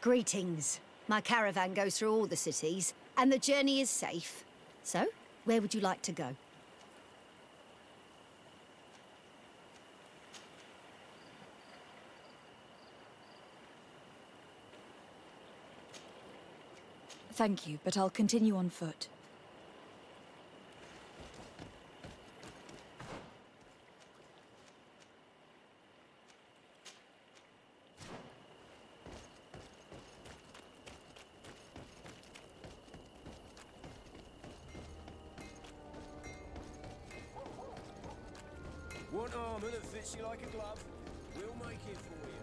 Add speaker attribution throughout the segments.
Speaker 1: Greetings. My caravan goes through all the cities, and the journey is safe. So, where would you like to go?
Speaker 2: Thank you, but I'll continue on foot.
Speaker 3: Want armor that fits you like a glove? We'll make it for you.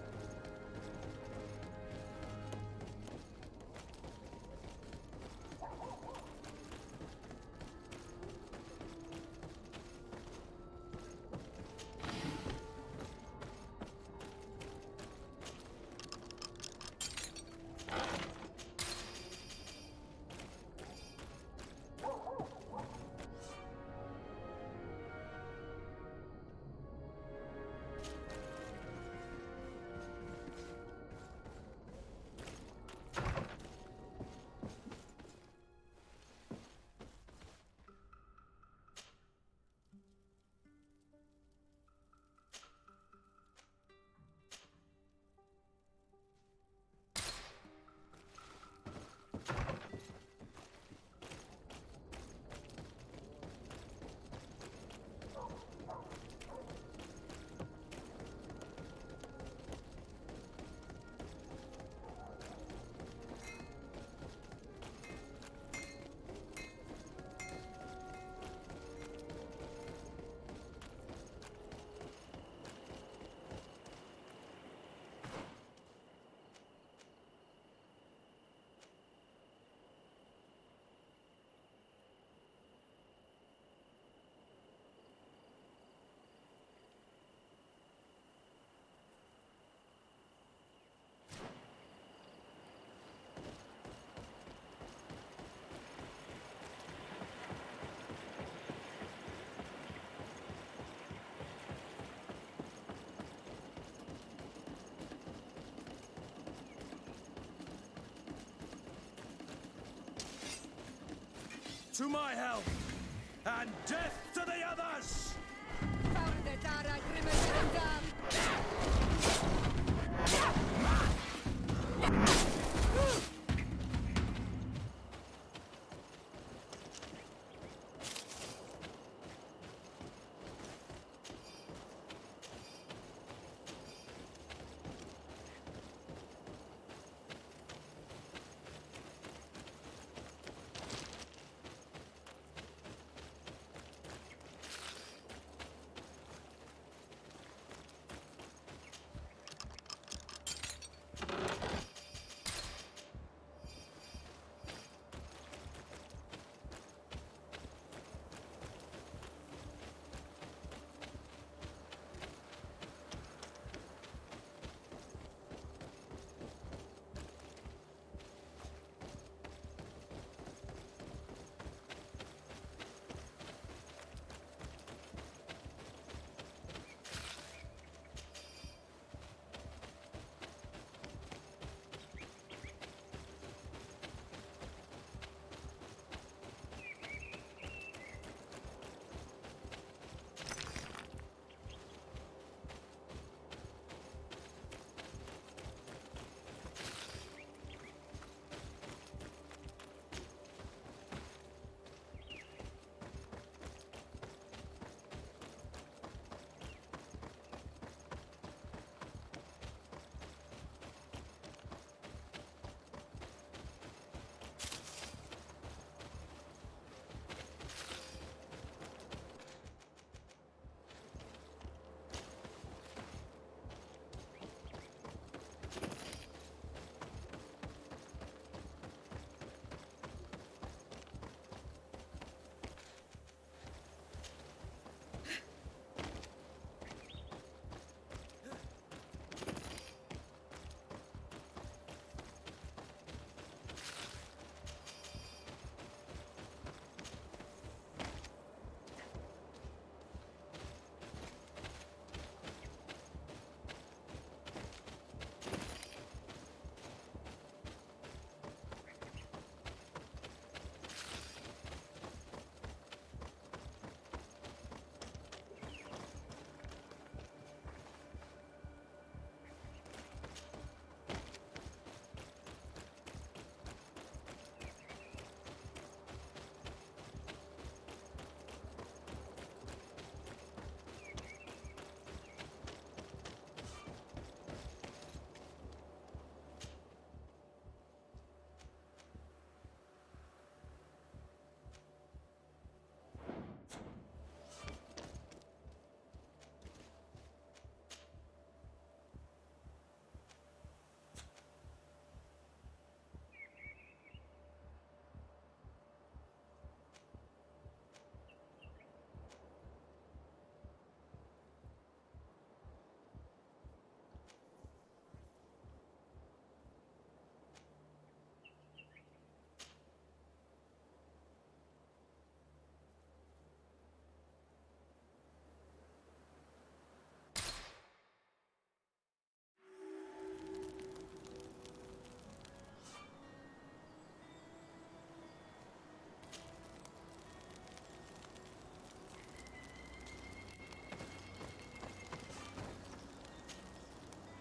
Speaker 3: To my help, and death to the others!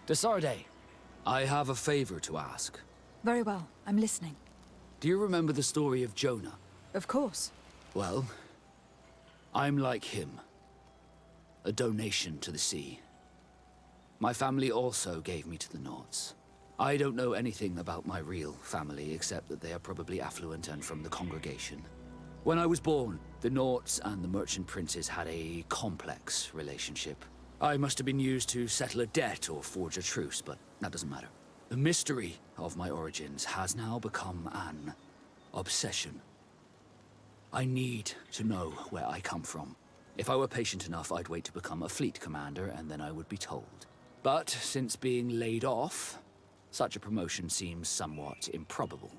Speaker 4: Desarde, I have a favor to ask.
Speaker 2: Very well, I'm listening.
Speaker 4: Do you remember the story of Jonah?
Speaker 2: Of course.
Speaker 4: Well, I'm like him. A donation to the sea. My family also gave me to the Nauts. I don't know anything about my real family, except that they are probably affluent and from the congregation. When I was born, the Nauts and the Merchant Princes had a complex relationship. I must have been used to settle a debt or forge a truce, but that doesn't matter. The mystery of my origins has now become an obsession. I need to know where I come from. If I were patient enough, I'd wait to become a fleet commander, and then I would be told. But since being laid off, such a promotion seems somewhat improbable.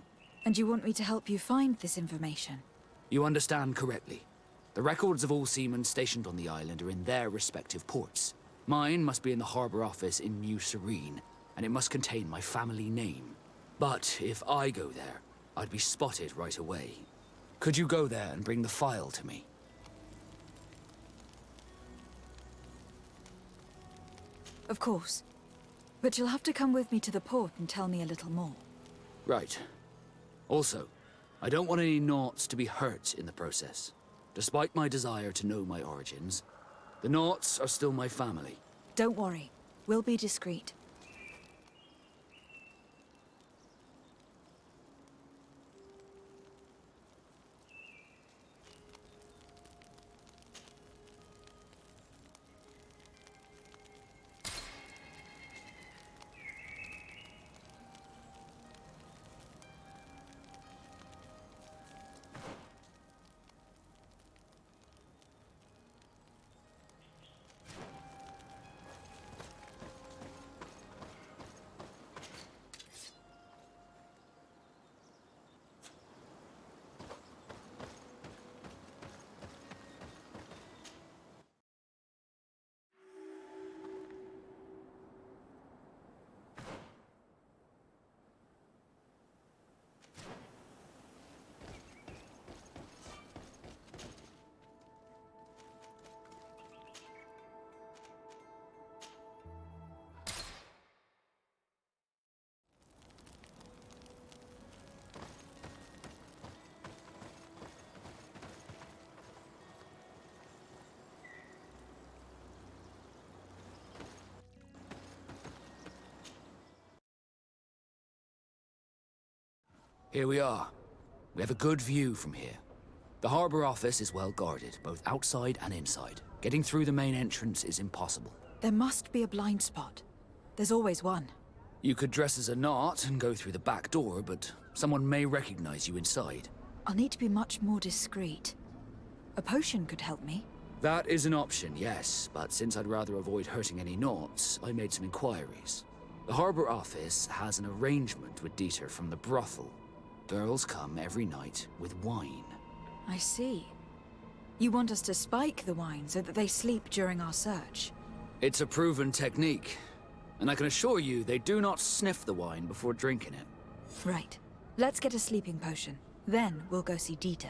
Speaker 2: And you want me to help you find this information?
Speaker 4: You understand correctly. The records of all seamen stationed on the island are in their respective ports. Mine must be in the harbor office in New Serene, and it must contain my family name. But if I go there, I'd be spotted right away. Could you go there and bring the file to me?
Speaker 2: Of course. But you'll have to come with me to the port and tell me a little more.
Speaker 4: Right. Also, I don't want any Nauts to be hurt in the process. Despite my desire to know my origins, the Nauts are still my family.
Speaker 2: Don't worry. We'll be discreet.
Speaker 4: Here we are. We have a good view from here. The harbor office is well guarded, both outside and inside. Getting through the main entrance is impossible.
Speaker 2: There must be a blind spot. There's always one.
Speaker 4: You could dress as a Naut and go through the back door, but someone may recognize you inside.
Speaker 2: I'll need to be much more discreet. A potion could help me.
Speaker 4: That is an option, yes, but since I'd rather avoid hurting any Nauts, I made some inquiries. The harbor office has an arrangement with Dieter from the brothel. Girls come every night with wine.
Speaker 2: I see. You want us to spike the wine so that they sleep during our search?
Speaker 4: It's a proven technique, and I can assure you they do not sniff the wine before drinking it.
Speaker 2: Right. Let's get a sleeping potion. Then we'll go see Dieter.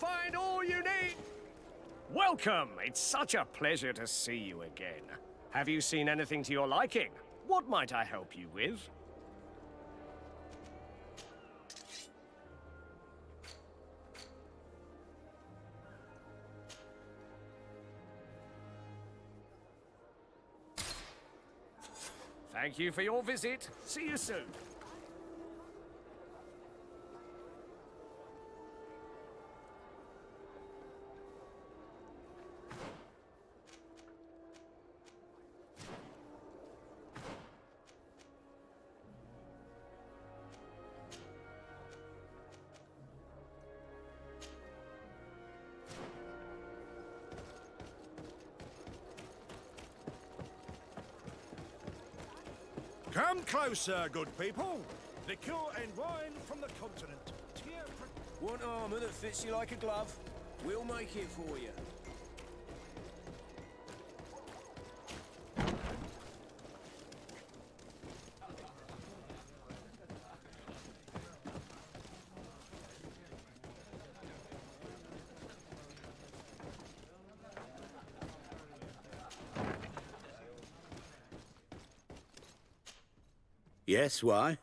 Speaker 3: find all you need. Welcome. It's such a pleasure to see you again. Have you seen anything to your liking? What might I help you with? Thank you for your visit. See you soon.
Speaker 5: Come closer, good people. Liqueur and wine from the continent.
Speaker 3: Want armor that fits you like a glove? We'll make it for you.
Speaker 6: Yes, why?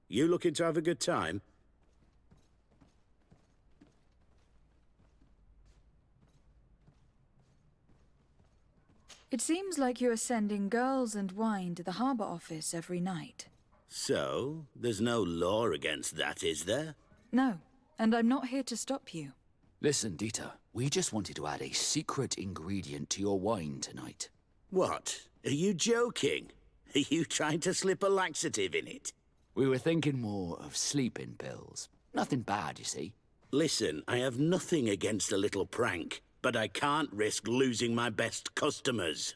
Speaker 6: You looking to have a good time?
Speaker 2: It seems like you are sending girls and wine to the harbor office every night.
Speaker 6: So, there's no law against that, is there?
Speaker 2: No, and I'm not here to stop you.
Speaker 4: Listen, Dieter, we just wanted to add a secret ingredient to your wine tonight.
Speaker 6: What? Are you joking? Are you trying to slip a laxative in it?
Speaker 4: We were thinking more of sleeping pills. Nothing bad, you see.
Speaker 6: Listen, I have nothing against a little prank, but I can't risk losing my best customers.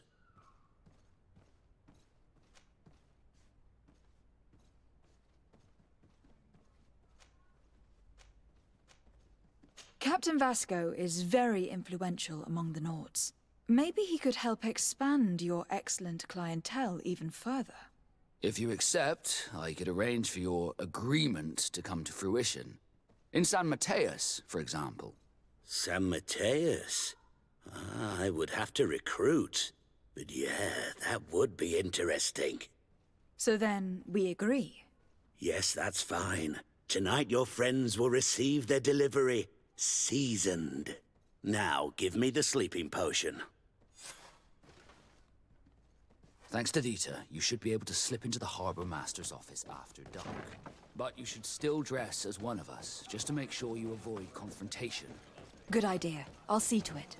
Speaker 2: Captain Vasco is very influential among the Nords. Maybe he could help expand your excellent clientele even further.
Speaker 4: If you accept, I could arrange for your agreement to come to fruition. In San Mateus, for example.
Speaker 6: San Mateus? I would have to recruit. But yeah, that would be interesting.
Speaker 2: So then, we agree.
Speaker 6: Yes, that's fine. Tonight your friends will receive their delivery. Seasoned. Now, give me the sleeping potion.
Speaker 4: Thanks to Dieter, you should be able to slip into the Harbor Master's office after dark. But you should still dress as one of us, just to make sure you avoid confrontation.
Speaker 2: Good idea. I'll see to it.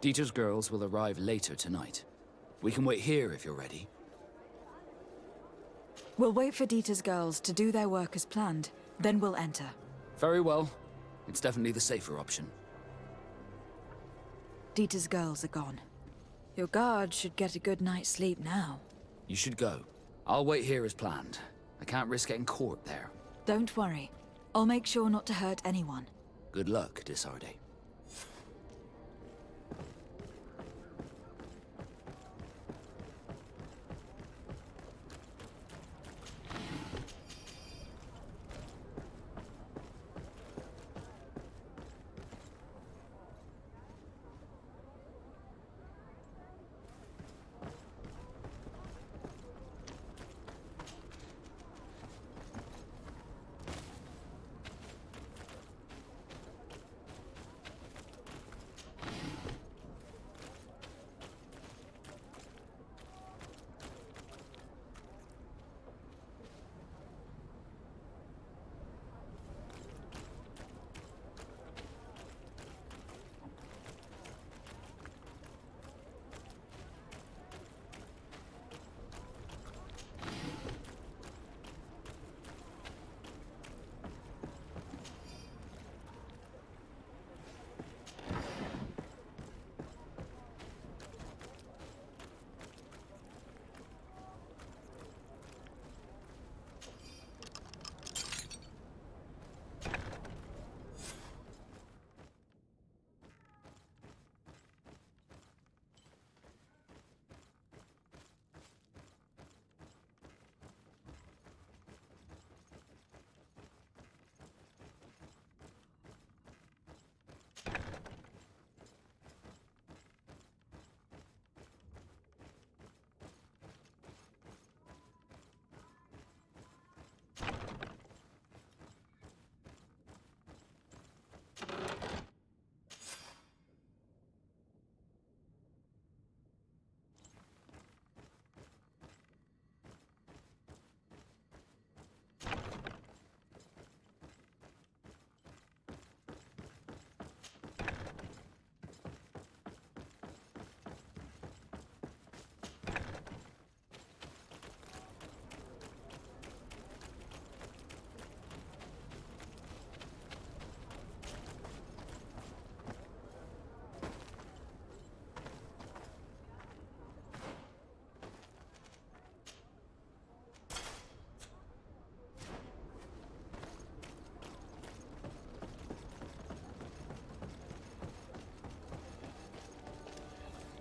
Speaker 4: Dieter's girls will arrive later tonight. We can wait here if you're ready.
Speaker 2: We'll wait for Dieter's girls to do their work as planned, then we'll enter.
Speaker 4: Very well. It's definitely the safer option.
Speaker 2: Dieter's girls are gone. Your guard should get a good night's sleep now.
Speaker 4: You should go. I'll wait here as planned. I can't risk getting caught there.
Speaker 2: Don't worry. I'll make sure not to hurt anyone.
Speaker 4: Good luck, Desarde.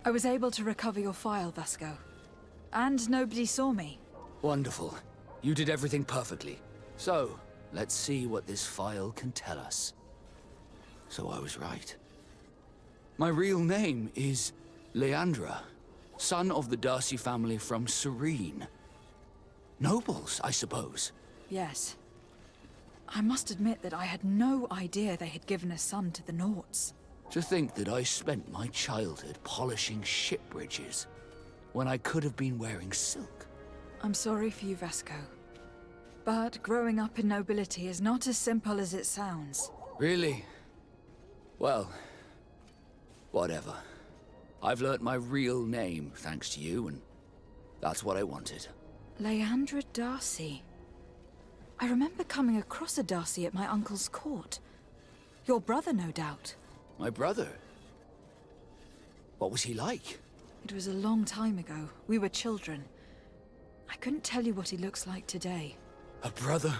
Speaker 2: I was able to recover your file, Vasco. And nobody saw me.
Speaker 4: Wonderful. You did everything perfectly. So, let's see what this file can tell us. So I was right. My real name is Leandra, son of the Darcy family from Serene. Nobles, I suppose.
Speaker 2: Yes. I must admit that I had no idea they had given a son to the Nauts.
Speaker 4: To think that I spent my childhood polishing ship bridges, when I could have been wearing silk.
Speaker 2: I'm sorry for you, Vasco. But growing up in nobility is not as simple as it sounds.
Speaker 4: Really? Well, whatever. I've learnt my real name thanks to you, and that's what I wanted.
Speaker 2: Leandra Darcy. I remember coming across a Darcy at my uncle's court. Your brother, no doubt.
Speaker 4: My brother? What was he like?
Speaker 2: It was a long time ago. We were children. I couldn't tell you what he looks like today.
Speaker 4: A brother?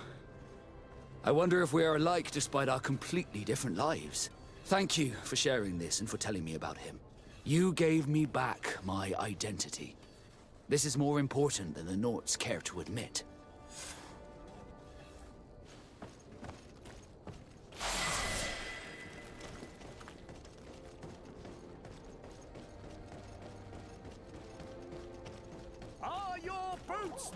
Speaker 4: I wonder if we are alike despite our completely different lives. Thank you for sharing this and for telling me about him. You gave me back my identity. This is more important than the Nauts care to admit.
Speaker 3: Are your boots?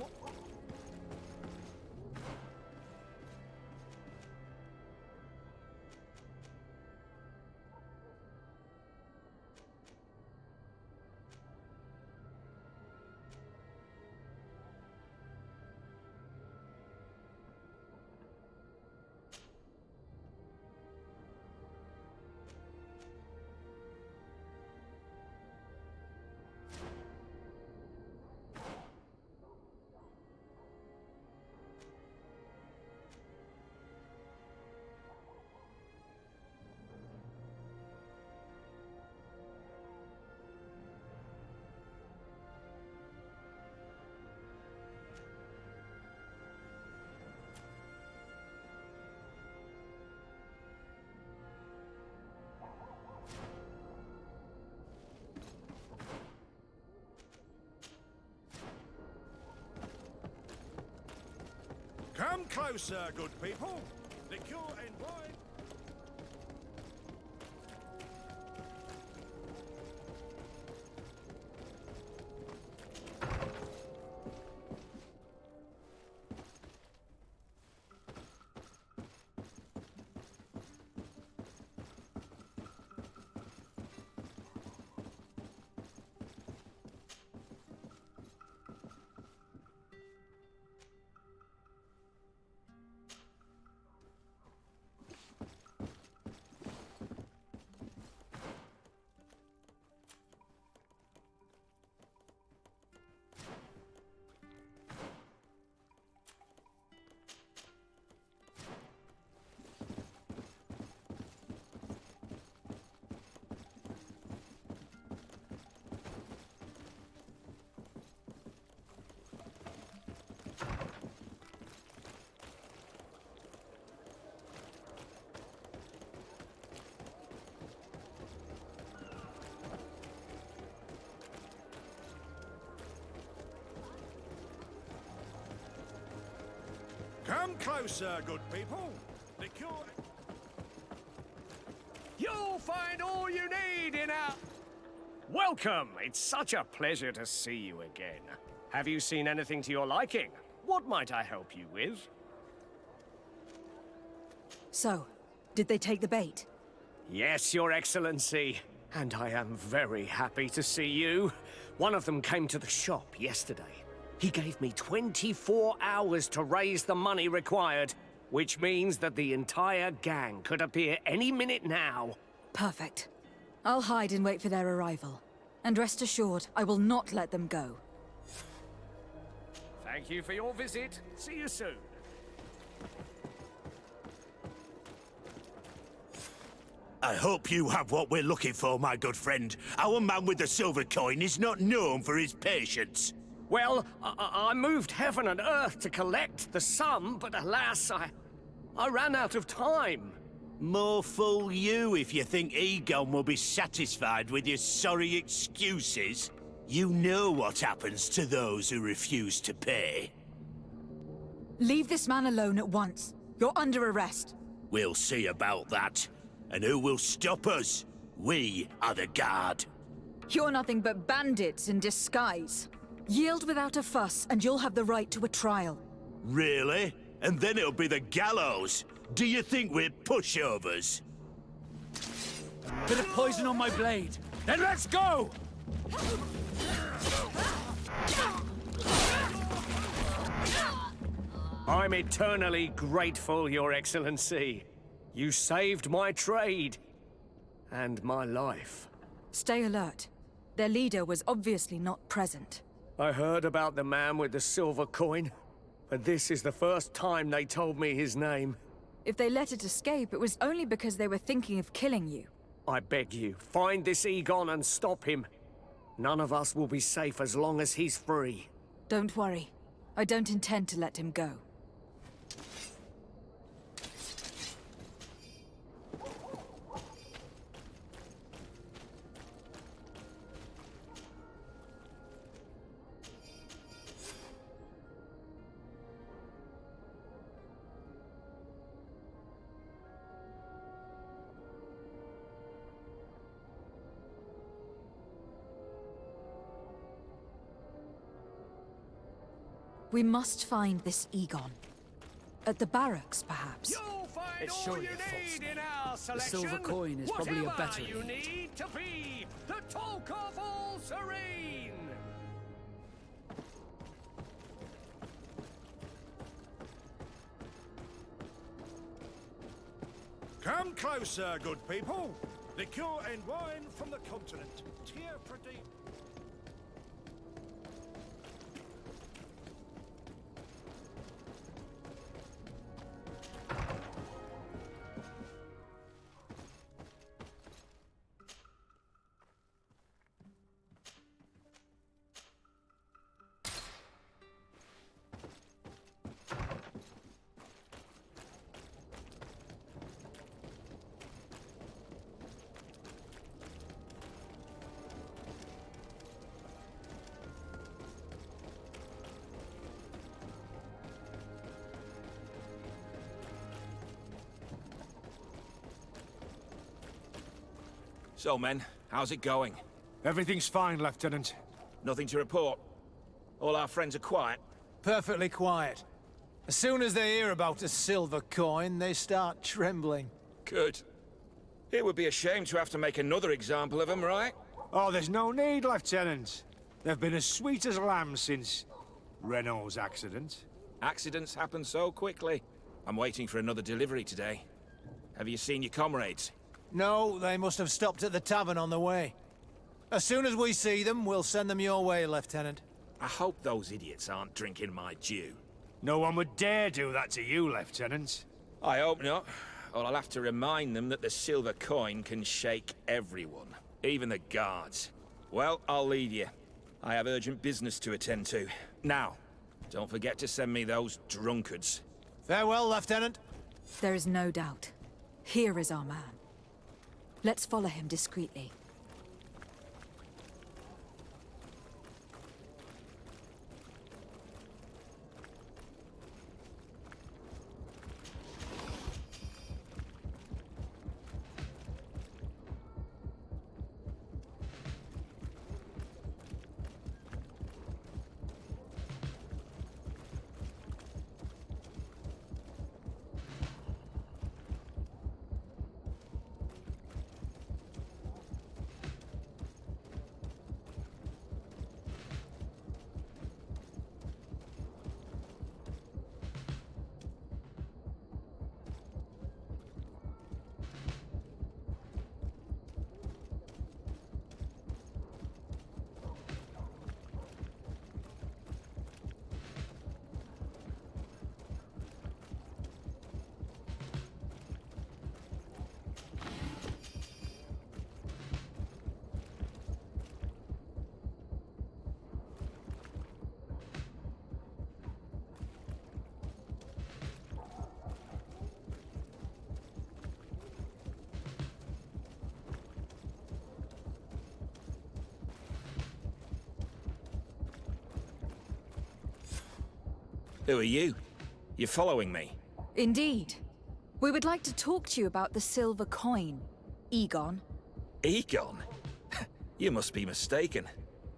Speaker 5: Come closer, good people. Liquor and wine. Come closer, good people. Liquor.
Speaker 3: You'll find all you need in our... Welcome! It's such a pleasure to see you again. Have you seen anything to your liking? What might I help you with?
Speaker 2: So, did they take the bait?
Speaker 3: Yes, Your Excellency. And I am very happy to see you. One of them came to the shop yesterday. He gave me 24 hours to raise the money required, which means that the entire gang could appear any minute now.
Speaker 2: Perfect. I'll hide and wait for their arrival. And rest assured, I will not let them go.
Speaker 3: Thank you for your visit. See you soon.
Speaker 6: I hope you have what we're looking for, my good friend. Our man with the silver coin is not known for his patience.
Speaker 3: Well, I moved heaven and earth to collect the sum, but alas, I ran out of time.
Speaker 6: More fool you if you think Egon will be satisfied with your sorry excuses. You know what happens to those who refuse to pay.
Speaker 2: Leave this man alone at once. You're under arrest.
Speaker 6: We'll see about that. And who will stop us? We are the guard.
Speaker 2: You're nothing but bandits in disguise. Yield without a fuss, and you'll have the right to a trial.
Speaker 6: Really? And then it'll be the gallows. Do you think we're pushovers?
Speaker 4: Bit of poison on my blade. Then let's go!
Speaker 3: I'm eternally grateful, Your Excellency. You saved my trade. And my life.
Speaker 2: Stay alert. Their leader was obviously not present.
Speaker 3: I heard about the man with the silver coin, but this is the first time they told me his name.
Speaker 2: If they let it escape, it was only because they were thinking of killing you.
Speaker 3: I beg you, find this Egon and stop him. None of us will be safe as long as he's free.
Speaker 2: Don't worry. I don't intend to let him go. We must find this Egon. At the barracks, perhaps.
Speaker 3: You'll find
Speaker 4: It's
Speaker 3: all
Speaker 4: surely
Speaker 3: you
Speaker 4: a false
Speaker 3: need in
Speaker 4: name.
Speaker 3: our
Speaker 4: The
Speaker 3: selection.
Speaker 4: silver coin is probably a
Speaker 3: Whatever
Speaker 4: better
Speaker 3: you
Speaker 4: name.
Speaker 3: need to be the talk of all Serene.
Speaker 5: Come closer, good people. Liquor and wine from the continent. Tear for deep.
Speaker 7: So, men, how's it going?
Speaker 5: Everything's fine, Lieutenant.
Speaker 7: Nothing to report? All our friends are quiet?
Speaker 8: Perfectly quiet. As soon as they hear about a silver coin, they start trembling.
Speaker 7: Good. It would be a shame to have to make another example of them, right?
Speaker 5: Oh, there's no need, Lieutenant. They've been as sweet as lambs since Renault's accident.
Speaker 7: Accidents happen so quickly. I'm waiting for another delivery today. Have you seen your comrades?
Speaker 8: No, they must have stopped at the tavern on the way. As soon as we see them, we'll send them your way, Lieutenant.
Speaker 7: I hope those idiots aren't drinking my dew.
Speaker 5: No one would dare do that to you, Lieutenant.
Speaker 7: I hope not. Or I'll have to remind them that the silver coin can shake everyone, even the guards. Well, I'll leave you. I have urgent business to attend to. Now, don't forget to send me those drunkards.
Speaker 8: Farewell, Lieutenant.
Speaker 2: There is no doubt. Here is our man. Let's follow him discreetly.
Speaker 7: Who are you? You following me?
Speaker 2: Indeed. We would like to talk to you about the silver coin, Egon.
Speaker 7: Egon? You must be mistaken.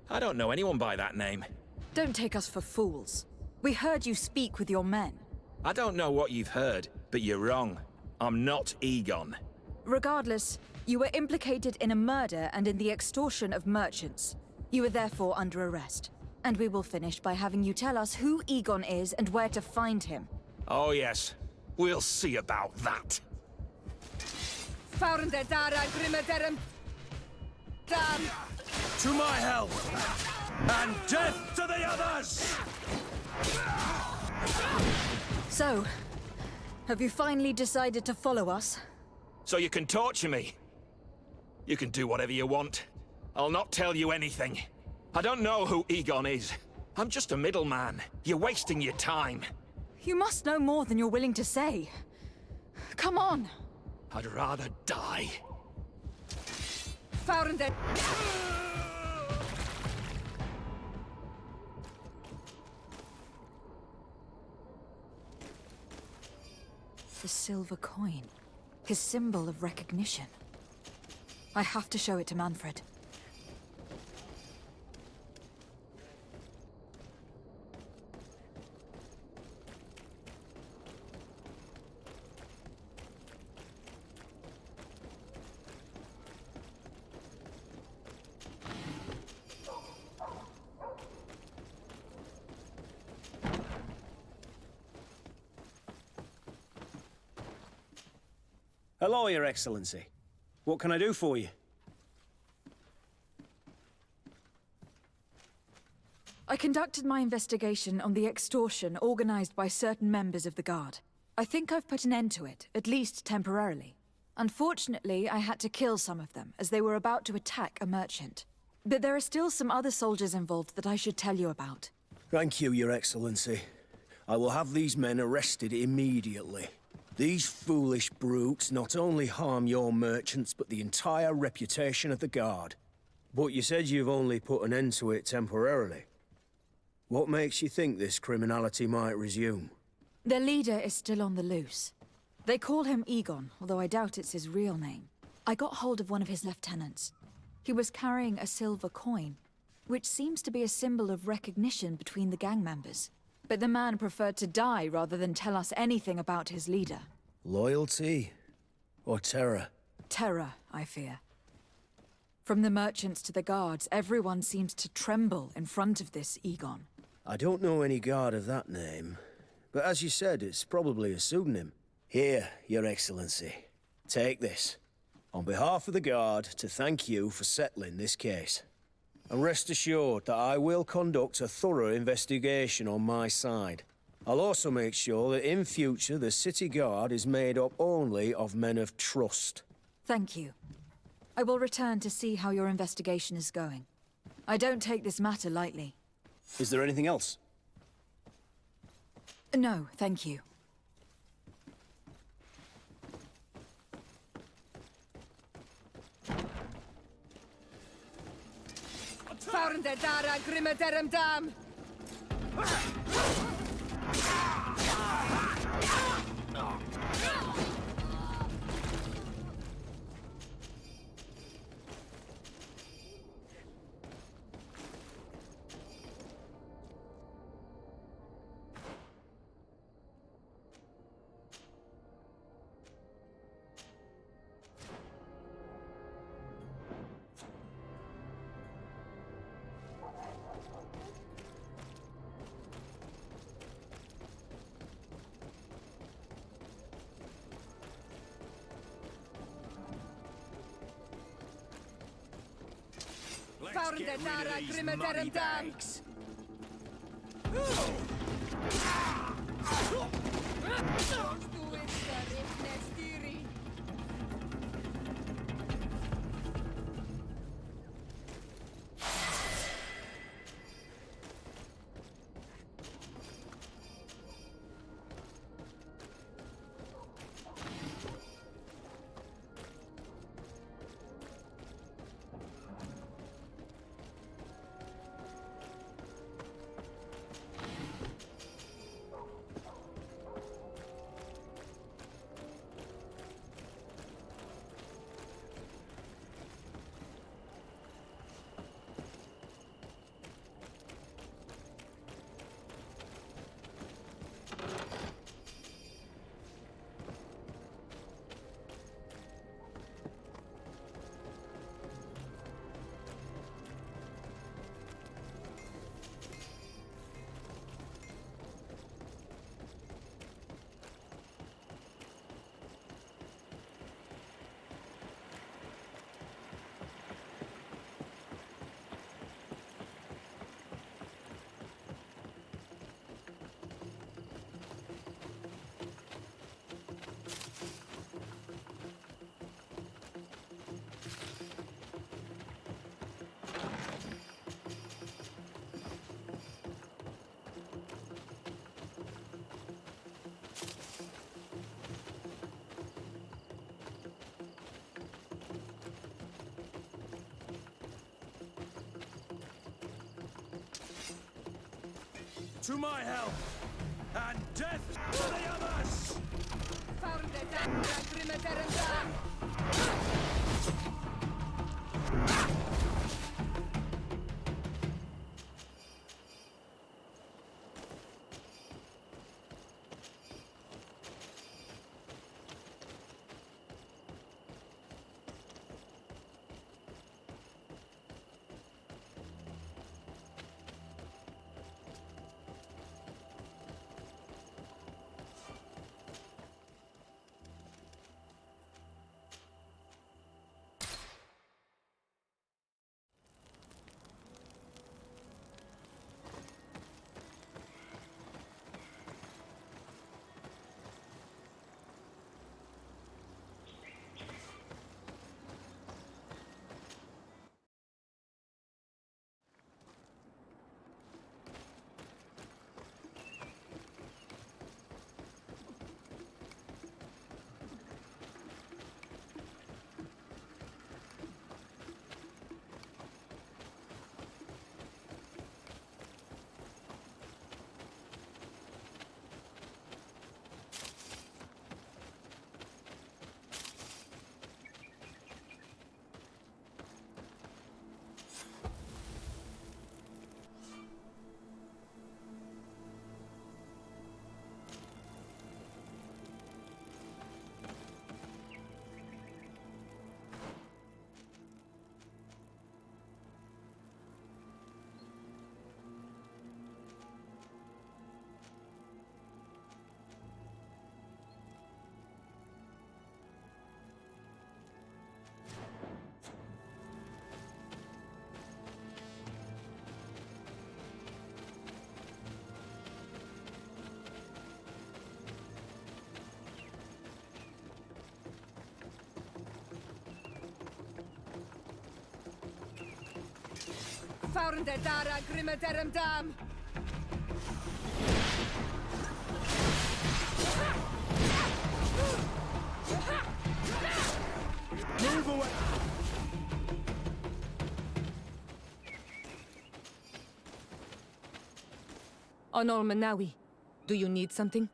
Speaker 7: I don't know anyone by that name.
Speaker 2: Don't take us for fools. We heard you speak with your men.
Speaker 7: I don't know what you've heard, but you're wrong. I'm not Egon.
Speaker 2: Regardless, you were implicated in a murder and in the extortion of merchants. You are therefore under arrest. And we will finish by having you tell us who Egon is and where to find him.
Speaker 7: Oh yes, we'll see about that. To my help! And death to the others!
Speaker 2: So, have you finally decided to follow us?
Speaker 7: So you can torture me. You can do whatever you want. I'll not tell you anything. I don't know who Egon is. I'm just a middleman. You're wasting your time.
Speaker 2: You must know more than you're willing to say. Come on!
Speaker 7: I'd rather die.
Speaker 2: The silver coin. His symbol of recognition. I have to show it to Manfred.
Speaker 9: Hello, Your Excellency. What can I do for you?
Speaker 2: I conducted my investigation on the extortion organized by certain members of the Guard. I think I've put an end to it, at least temporarily. Unfortunately, I had to kill some of them, as they were about to attack a merchant. But there are still some other soldiers involved that I should tell you about.
Speaker 9: Thank you, Your Excellency. I will have these men arrested immediately. These foolish brutes not only harm your merchants, but the entire reputation of the Guard. But you said you've only put an end to it temporarily. What makes you think this criminality might resume?
Speaker 2: Their leader is still on the loose. They call him Egon, although I doubt it's his real name. I got hold of one of his lieutenants. He was carrying a silver coin, which seems to be a symbol of recognition between the gang members. But the man preferred to die rather than tell us anything about his leader.
Speaker 9: Loyalty? Or terror?
Speaker 2: Terror, I fear. From the merchants to the guards, everyone seems to tremble in front of this Egon.
Speaker 9: I don't know any guard of that name. But as you said, it's probably a pseudonym. Here, Your Excellency. Take this. On behalf of the Guard, to thank you for settling this case. And rest assured that I will conduct a thorough investigation on my side. I'll also make sure that in future the City Guard is made up only of men of trust.
Speaker 2: Thank you. I will return to see how your investigation is going. I don't take this matter lightly.
Speaker 9: Is there anything else?
Speaker 2: No, thank you.
Speaker 6: Let's get rid of these money bags. to my help, and death to the others!
Speaker 10: Faurende dara grimmederem dam.
Speaker 6: Move away!
Speaker 10: Onol Manawi, do you need something?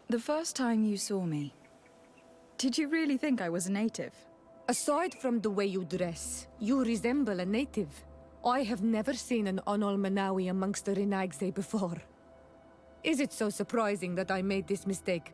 Speaker 2: The first time you saw me, did you really think I was a native?
Speaker 10: Aside from the way you dress, you resemble a native. I have never seen an Onol Manawi amongst the Renaigse before. Is it so surprising that I made this mistake?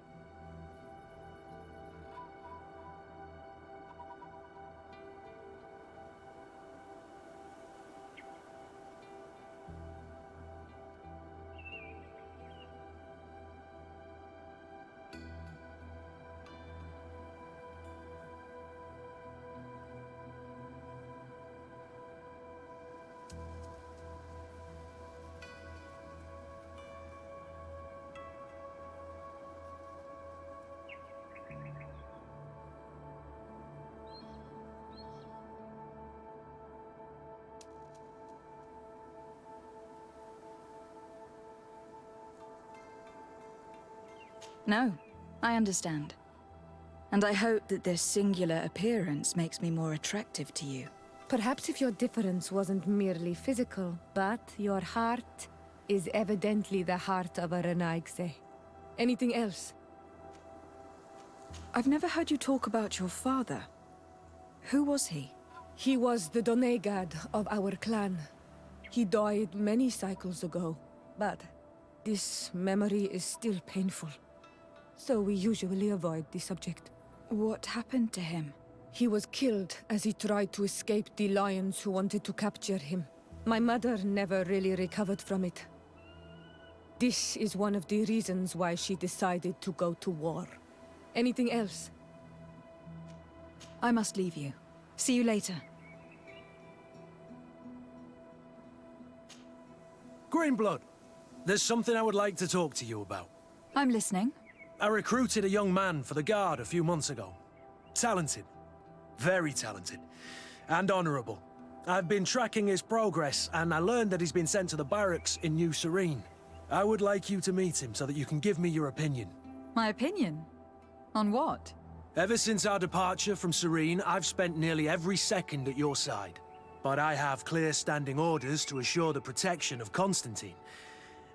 Speaker 2: No, I understand. And I hope that this singular appearance makes me more attractive to you.
Speaker 10: Perhaps if your difference wasn't merely physical, but your heart is evidently the heart of a Renaigse. Anything else?
Speaker 2: I've never heard you talk about your father. Who was he?
Speaker 10: He was the Donegad of our clan. He died many cycles ago, but this memory is still painful. So we usually avoid the subject.
Speaker 2: What happened to him?
Speaker 10: He was killed as he tried to escape the lions who wanted to capture him. My mother never really recovered from it. This is one of the reasons why she decided to go to war. Anything else?
Speaker 2: I must leave you. See you later.
Speaker 11: Greenblood, there's something I would like to talk to you about.
Speaker 2: I'm listening.
Speaker 11: I recruited a young man for the Guard a few months ago. Talented. Very talented. And honorable. I've been tracking his progress, and I learned that he's been sent to the barracks in New Serene. I would like you to meet him so that you can give me your opinion.
Speaker 2: My opinion? On what?
Speaker 11: Ever since our departure from Serene, I've spent nearly every second at your side. But I have clear standing orders to assure the protection of Constantine.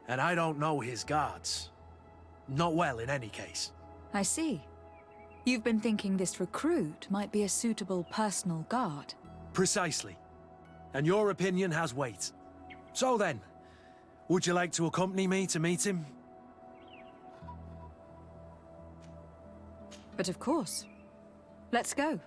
Speaker 11: And I don't know his guards. Not well, in any case.
Speaker 2: I see. You've been thinking this recruit might be a suitable personal guard.
Speaker 11: Precisely. And your opinion has weight. So then, would you like to accompany me to meet him?
Speaker 2: But of course. Let's go.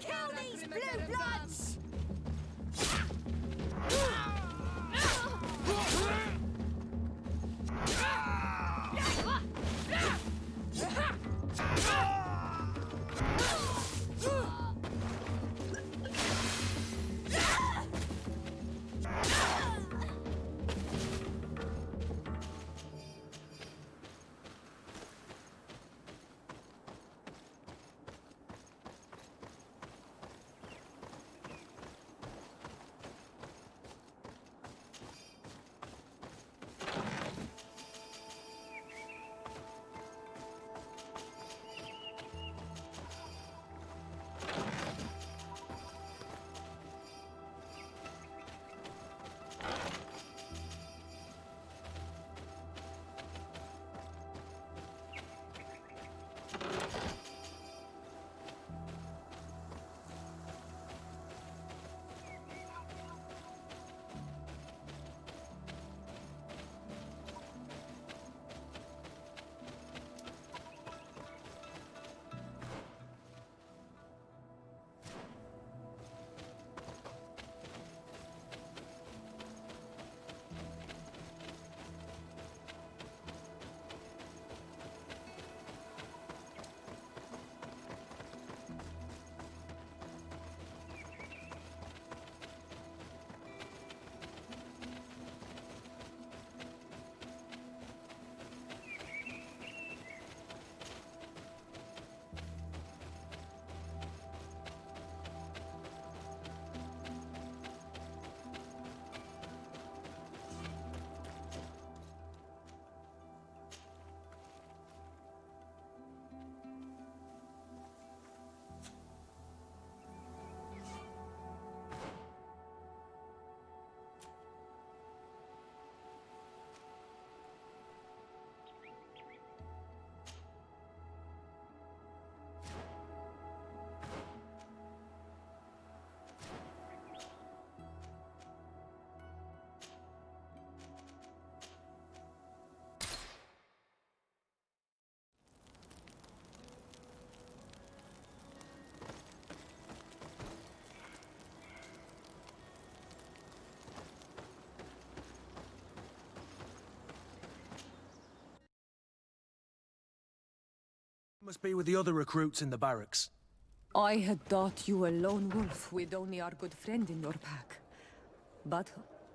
Speaker 1: Kill these blue bloods!
Speaker 11: Must be with the other recruits in the barracks.
Speaker 10: I had thought you were a lone wolf with only our good friend in your pack. But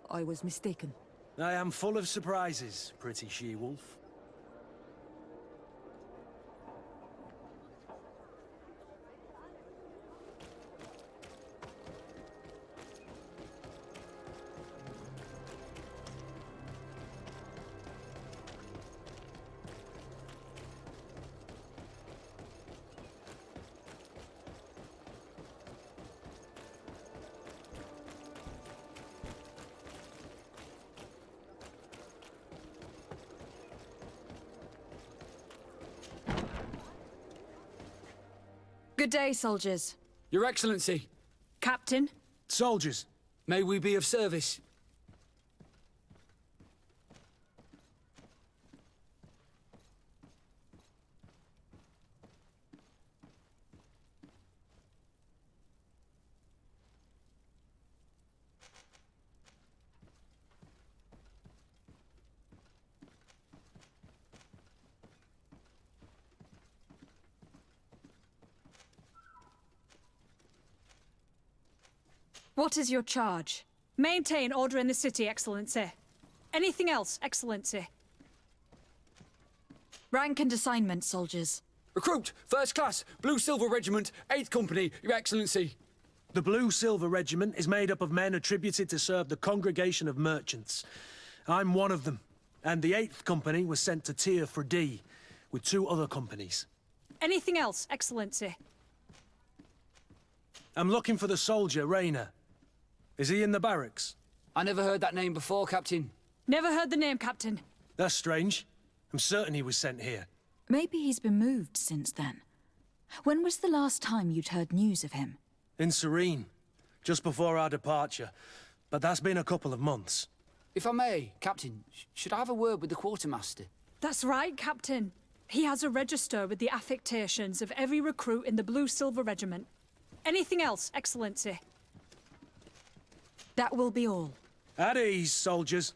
Speaker 10: I was mistaken.
Speaker 11: I am full of surprises, pretty she-wolf.
Speaker 2: Good day, soldiers.
Speaker 4: Your Excellency,
Speaker 2: Captain.
Speaker 11: Soldiers,
Speaker 4: may we be of service?
Speaker 2: What is your charge?
Speaker 12: Maintain order in the city, Excellency. Anything else, Excellency?
Speaker 2: Rank and assignment, soldiers.
Speaker 13: Recruit, first class, Blue Silver Regiment, 8th Company, Your Excellency.
Speaker 11: The Blue Silver Regiment is made up of men attributed to serve the Congregation of Merchants. I'm one of them, and the 8th Company was sent to Tier for D, with 2 other companies.
Speaker 12: Anything else, Excellency?
Speaker 11: I'm looking for the soldier, Rayner. Is he in the barracks?
Speaker 13: I never heard that name before, Captain.
Speaker 12: Never heard the name, Captain.
Speaker 11: That's strange. I'm certain he was sent here.
Speaker 2: Maybe he's been moved since then. When was the last time you'd heard news of him?
Speaker 11: In Serene, just before our departure. But that's been a couple of months.
Speaker 13: If I may, Captain, should I have a word with the quartermaster?
Speaker 12: That's right, Captain. He has a register with the affectations of every recruit in the Blue Silver Regiment. Anything else, Excellency?
Speaker 2: That will be all.
Speaker 11: At ease, soldiers.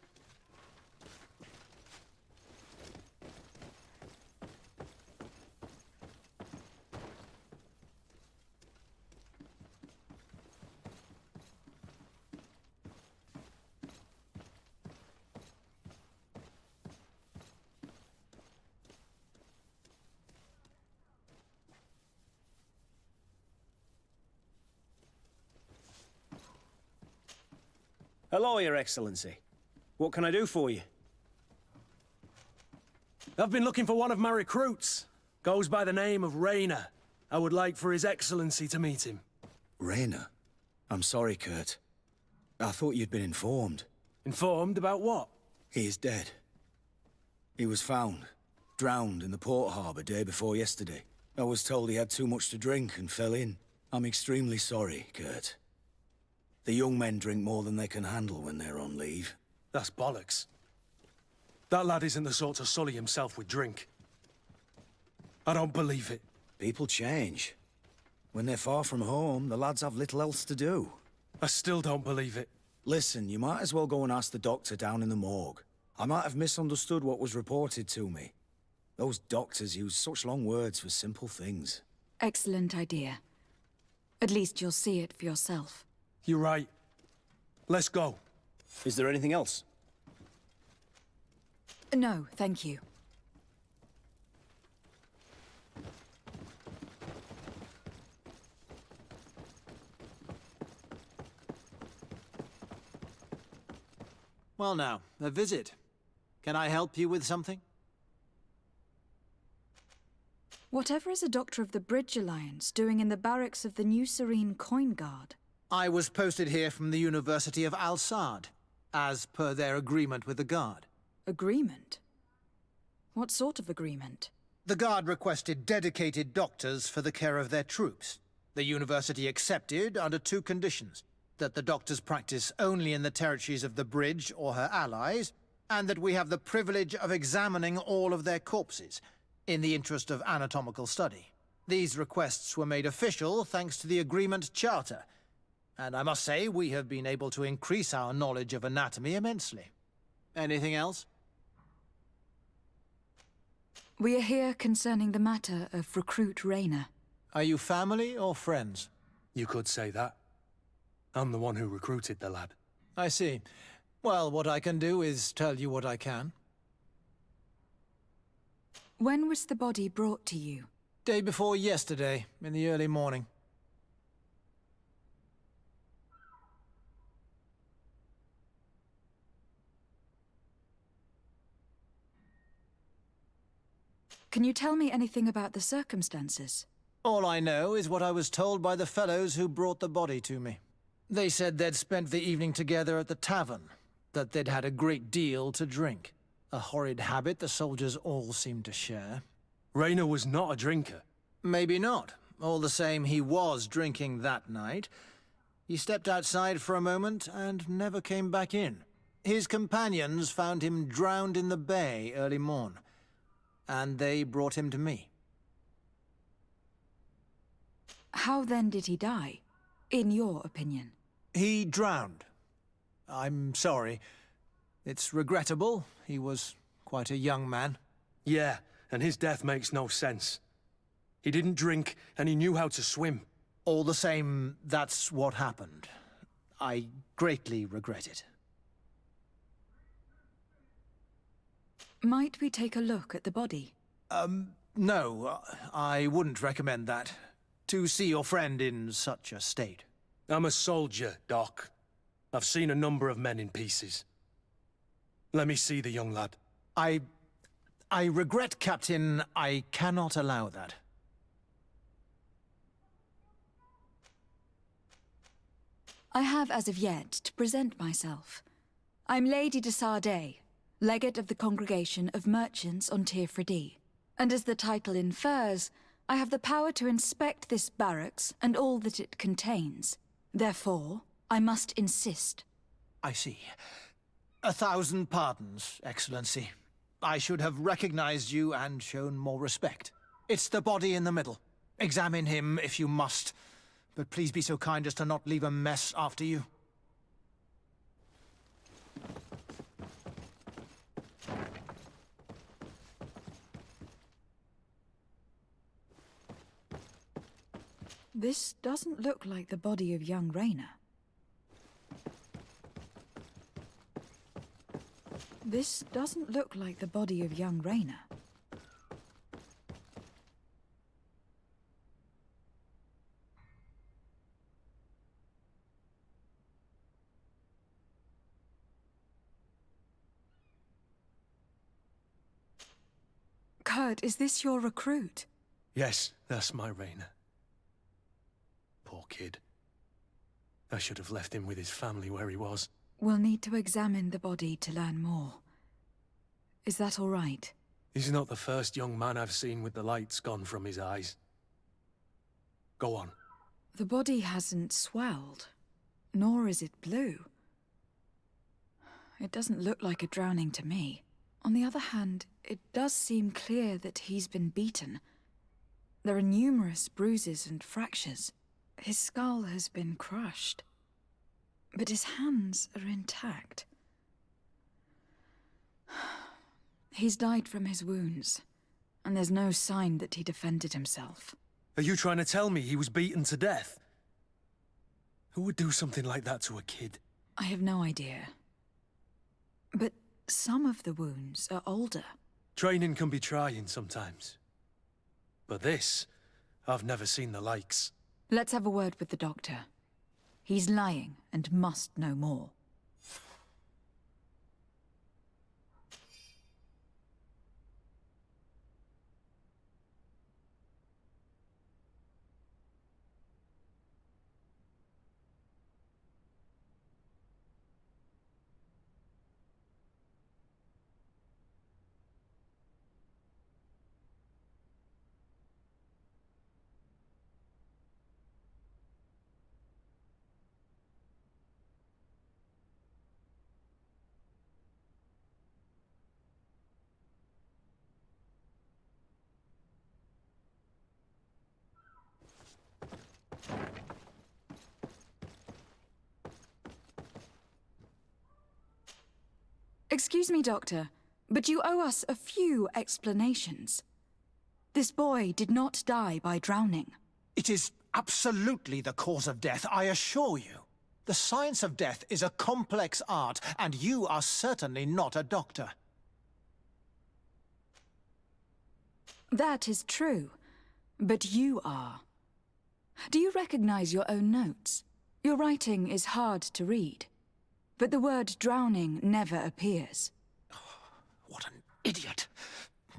Speaker 9: Hello, Your Excellency. What can I do for you?
Speaker 11: I've been looking for one of my recruits. Goes by the name of Rayner. I would like for His Excellency to meet him.
Speaker 9: Rayner? I'm sorry, Kurt. I thought you'd been informed.
Speaker 11: Informed about what?
Speaker 9: He is dead. He was found, drowned in the port harbour day before yesterday. I was told he had too much to drink and fell in. I'm extremely sorry, Kurt. The young men drink more than they can handle when they're on leave.
Speaker 11: That's bollocks. That lad isn't the sort to sully himself with drink. I don't believe it.
Speaker 9: People change. When they're far from home, the lads have little else to do.
Speaker 11: I still don't believe it.
Speaker 9: Listen, you might as well go and ask the doctor down in the morgue. I might have misunderstood what was reported to me. Those doctors use such long words for simple things.
Speaker 2: Excellent idea. At least you'll see it for yourself.
Speaker 11: You're right. Let's go.
Speaker 9: Is there anything else?
Speaker 2: No, thank you.
Speaker 8: Well now, a visit. Can I help you with something?
Speaker 2: Whatever is a Doctor of the Bridge Alliance doing in the barracks of the New Serene Coin Guard?
Speaker 8: I was posted here from the University of Al-Sad, as per their agreement with the Guard.
Speaker 2: Agreement? What sort of agreement?
Speaker 8: The Guard requested dedicated doctors for the care of their troops. The university accepted under 2 conditions: that the doctors practice only in the territories of the Bridge or her allies, and that we have the privilege of examining all of their corpses, in the interest of anatomical study. These requests were made official thanks to the Agreement Charter, and I must say we have been able to increase our knowledge of anatomy immensely. Anything else?
Speaker 2: We are here concerning the matter of Recruit Rayner.
Speaker 8: Are you family or friends?
Speaker 11: You could say that. I'm the one who recruited the lad.
Speaker 8: I see. Well, what I can do is tell you what I can.
Speaker 2: When was the body brought to you?
Speaker 8: Day before yesterday, in the early morning.
Speaker 2: Can you tell me anything about the circumstances?
Speaker 8: All I know is what I was told by the fellows who brought the body to me. They said they'd spent the evening together at the tavern, that they'd had a great deal to drink. A horrid habit the soldiers all seemed to share.
Speaker 11: Rayner was not a drinker.
Speaker 8: Maybe not. All the same, he was drinking that night. He stepped outside for a moment and never came back in. His companions found him drowned in the bay early morn, and they brought him to me.
Speaker 2: How then did he die, in your opinion?
Speaker 8: He drowned. I'm sorry. It's regrettable. He was quite a young man.
Speaker 11: Yeah, and his death makes no sense. He didn't drink, and he knew how to swim.
Speaker 8: All the same, that's what happened. I greatly regret it.
Speaker 2: Might we take a look at the body?
Speaker 8: No, I wouldn't recommend that. To see your friend in such a state.
Speaker 11: I'm a soldier, Doc. I've seen a number of men in pieces. Let me see the young lad.
Speaker 8: I regret, Captain. I cannot allow that.
Speaker 2: I have as of yet to present myself. I'm Lady de Sardet, Legate of the Congregation of Merchants on Tirfredi. And as the title infers, I have the power to inspect this barracks and all that it contains. Therefore, I must insist.
Speaker 8: I see. 1,000 pardons, Excellency. I should have recognized you and shown more respect. It's the body in the middle. Examine him if you must, but please be so kind as to not leave a mess after you.
Speaker 2: This doesn't look like the body of young Rayner. This doesn't look like the body of young Rayner. Kurt, is this your recruit?
Speaker 11: Yes, that's my Rayner. Poor kid. I should have left him with his family where he was.
Speaker 2: We'll need to examine the body to learn more. Is that all right?
Speaker 11: He's not the first young man I've seen with the lights gone from his eyes. Go on.
Speaker 2: The body hasn't swelled, nor is it blue. It doesn't look like a drowning to me. On the other hand, it does seem clear that he's been beaten. There are numerous bruises and fractures. His skull has been crushed, but his hands are intact. He's died from his wounds, and there's no sign that he defended himself.
Speaker 11: Are you trying to tell me he was beaten to death? Who would do something like that to a kid?
Speaker 2: I have no idea. But some of the wounds are older.
Speaker 11: Training can be trying sometimes. But this, I've never seen the likes.
Speaker 2: Let's have a word with the doctor. He's lying and must know more. Excuse me, Doctor, but you owe us a few explanations. This boy did not die by drowning.
Speaker 8: It is absolutely the cause of death, I assure you. The science of death is a complex art, and you are certainly not a doctor.
Speaker 2: That is true, but you are. Do you recognize your own notes? Your writing is hard to read, but the word drowning never appears.
Speaker 8: What an idiot.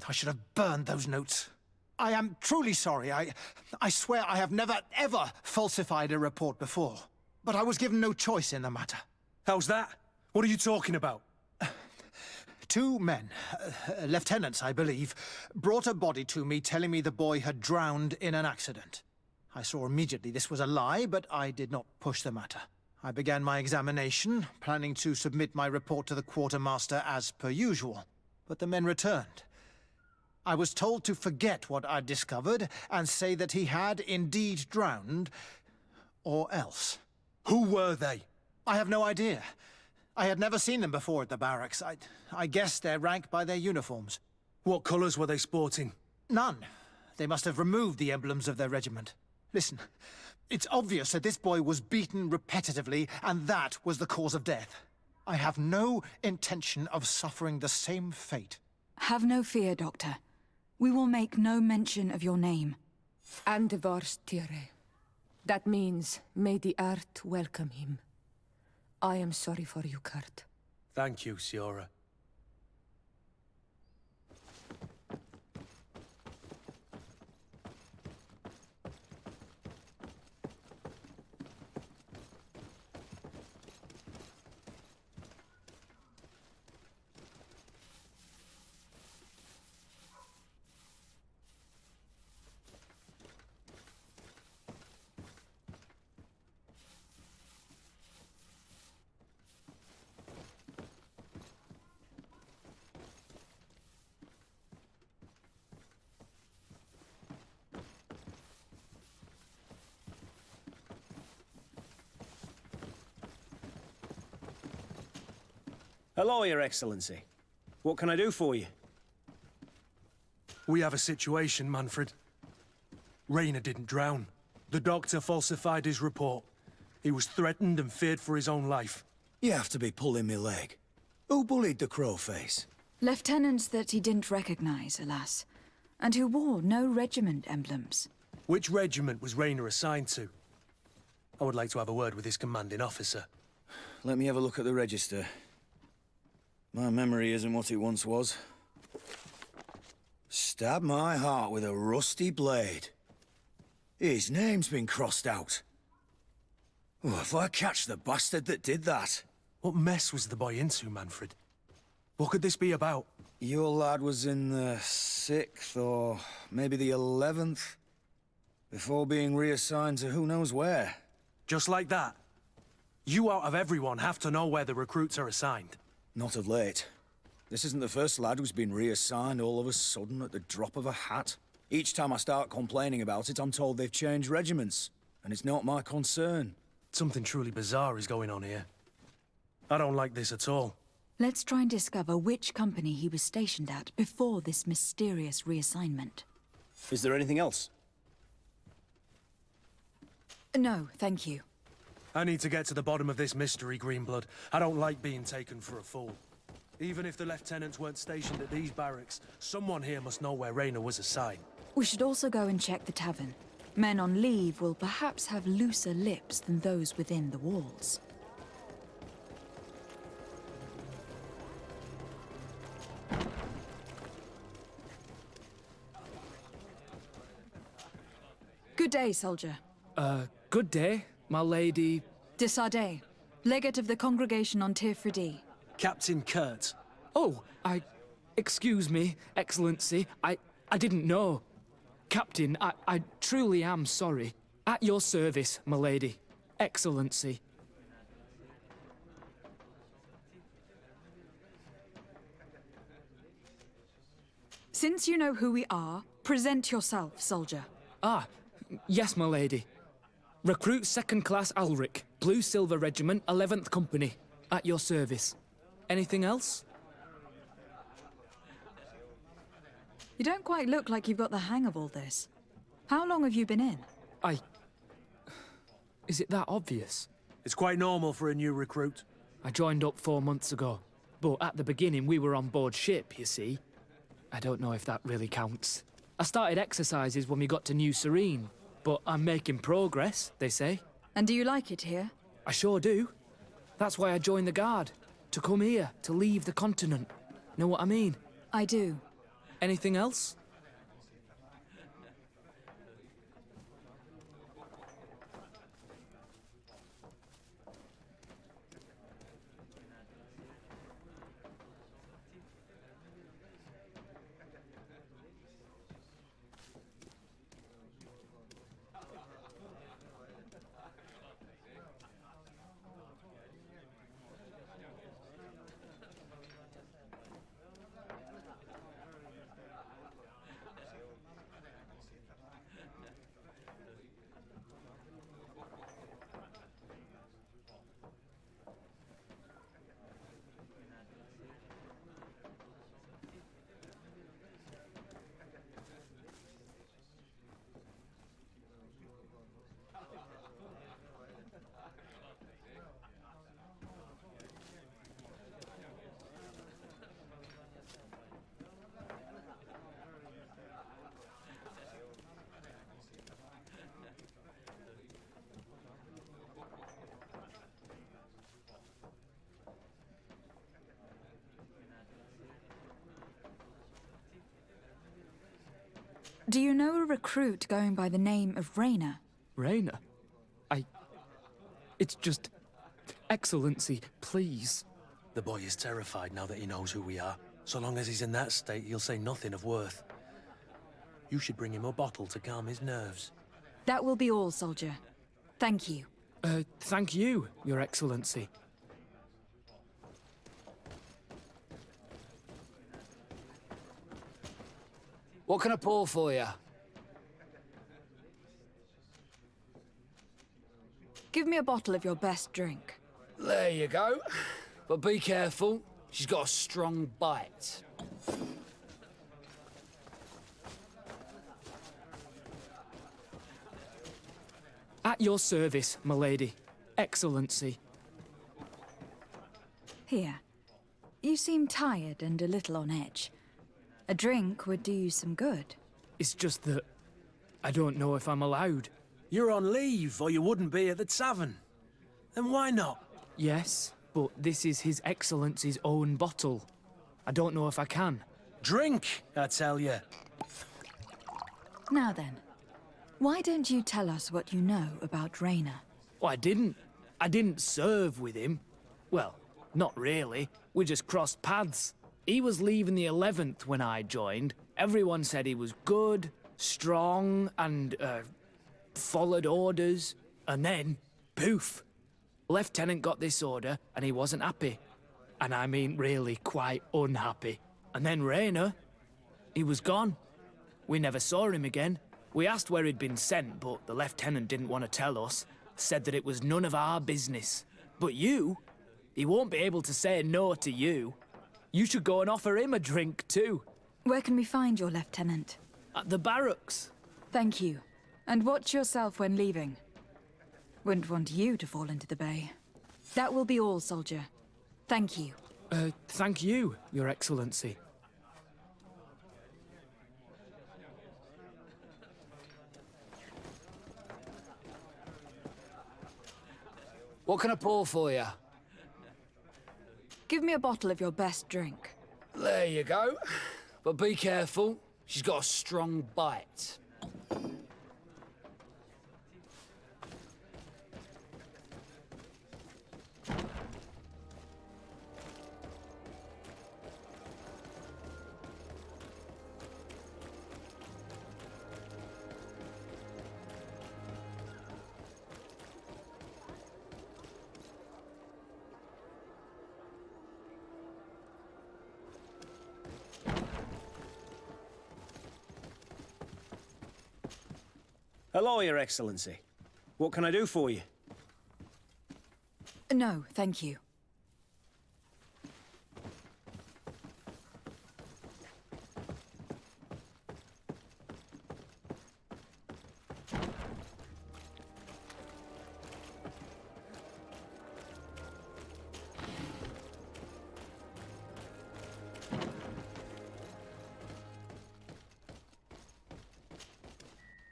Speaker 8: I should have burned those notes. I am truly sorry. I swear I have never, ever falsified a report before. But I was given no choice in the matter.
Speaker 11: How's that? What are you talking about?
Speaker 8: 2 men, lieutenants, I believe, brought a body to me telling me the boy had drowned in an accident. I saw immediately this was a lie, but I did not push the matter. I began my examination, planning to submit my report to the quartermaster as per usual. But the men returned. I was told to forget what I'd discovered and say that he had indeed drowned, or else.
Speaker 11: Who were they?
Speaker 8: I have no idea. I had never seen them before at the barracks. I guessed their rank by their uniforms.
Speaker 11: What colours were they sporting?
Speaker 8: None. They must have removed the emblems of their regiment. Listen, It's obvious that this boy was beaten repetitively, and that was the cause of death. I have no intention of suffering the same fate.
Speaker 2: Have no fear, Doctor. We will make no mention of your name.
Speaker 10: Andevars Tire. That means, may the earth welcome him. I am sorry for you, Kurt.
Speaker 11: Thank you, Ciara.
Speaker 9: Hello, Your Excellency. What can I do for you?
Speaker 11: We have a situation, Manfred. Rainer didn't drown. The doctor falsified his report. He was threatened and feared for his own life.
Speaker 6: You have to be pulling me leg. Who bullied the crowface?
Speaker 2: Lieutenants that he didn't recognize, alas, and who wore no regiment emblems.
Speaker 11: Which regiment was Rainer assigned to? I would like to have a word with his commanding officer.
Speaker 9: Let me have a look at the register. My memory isn't what it once was. Stab my heart with a rusty blade. His name's been crossed out. Oh, if I catch the bastard that did that.
Speaker 11: What mess was the boy into, Manfred? What could this be about?
Speaker 9: Your lad was in the 6th or maybe the 11th, before being reassigned to who knows where.
Speaker 11: Just like that? You out of everyone have to know where the recruits are assigned.
Speaker 9: Not of late. This isn't the first lad who's been reassigned all of a sudden at the drop of a hat. Each time I start complaining about it, I'm told they've changed regiments, and it's not my concern.
Speaker 11: Something truly bizarre is going on here. I don't like this at all.
Speaker 2: Let's try and discover which company he was stationed at before this mysterious reassignment.
Speaker 9: Is there anything else?
Speaker 2: No, thank you.
Speaker 11: I need to get to the bottom of this mystery, Greenblood. I don't like being taken for a fool. Even if the lieutenants weren't stationed at these barracks, someone here must know where Rainer was assigned.
Speaker 2: We should also go and check the tavern. Men on leave will perhaps have looser lips than those within the walls. Good day, soldier.
Speaker 14: Good day, my lady.
Speaker 2: De Sardet, legate of the congregation on Tirfridi.
Speaker 11: Captain Kurt.
Speaker 14: Oh, excuse me, Excellency. I didn't know. Captain, I truly am sorry. At your service, my lady. Excellency.
Speaker 2: Since you know who we are, present yourself, soldier.
Speaker 14: Ah, yes, my lady. Recruit 2nd Class Alric, Blue Silver Regiment, 11th Company. At your service. Anything else?
Speaker 2: You don't quite look like you've got the hang of all this. How long have you been in?
Speaker 14: Is it that obvious?
Speaker 11: It's quite normal for a new recruit.
Speaker 14: I joined up 4 months ago. But at the beginning, we were on board ship, you see. I don't know if that really counts. I started exercises when we got to New Serene. But I'm making progress, they say.
Speaker 2: And do you like it here?
Speaker 14: I sure do. That's why I joined the Guard. To come here, to leave the continent. Know what I mean?
Speaker 2: I do.
Speaker 14: Anything else?
Speaker 2: Do you know a recruit going by the name of Rayna?
Speaker 14: Rayna? It's just... Excellency, please.
Speaker 11: The boy is terrified now that he knows who we are. So long as he's in that state, he'll say nothing of worth. You should bring him a bottle to calm his nerves.
Speaker 2: That will be all, soldier. Thank you.
Speaker 14: Thank you, Your Excellency.
Speaker 4: What can I pour for you?
Speaker 2: Give me a bottle of your best drink.
Speaker 4: There you go. But be careful. She's got a strong bite.
Speaker 14: At your service, milady. Excellency.
Speaker 2: Here. You seem tired and a little on edge. A drink would do you some good.
Speaker 14: It's just that... I don't know if I'm allowed.
Speaker 11: You're on leave, or you wouldn't be at the tavern. Then why not?
Speaker 14: Yes, but this is His Excellency's own bottle. I don't know if I can.
Speaker 11: Drink, I tell you.
Speaker 2: Now then, why don't you tell us what you know about Rayna?
Speaker 14: Well, I didn't serve with him. Well, not really. We just crossed paths. He was leaving the 11th when I joined. Everyone said he was good, strong, and, followed orders. And then, poof. Lieutenant got this order, and he wasn't happy. And I mean really quite unhappy. And then Rayna, he was gone. We never saw him again. We asked where he'd been sent, but the lieutenant didn't want to tell us. Said that it was none of our business. But you, he won't be able to say no to you. You should go and offer him a drink too.
Speaker 2: Where can we find your lieutenant?
Speaker 14: At the barracks.
Speaker 2: Thank you. And watch yourself when leaving. Wouldn't want you to fall into the bay. That will be all, soldier. Thank you.
Speaker 14: Thank you, Your Excellency.
Speaker 4: What can I pour for you?
Speaker 2: Give me a bottle of your best drink.
Speaker 4: There you go. But be careful. She's got a strong bite.
Speaker 9: Hello, Your Excellency. What can I do for you?
Speaker 2: No, thank you.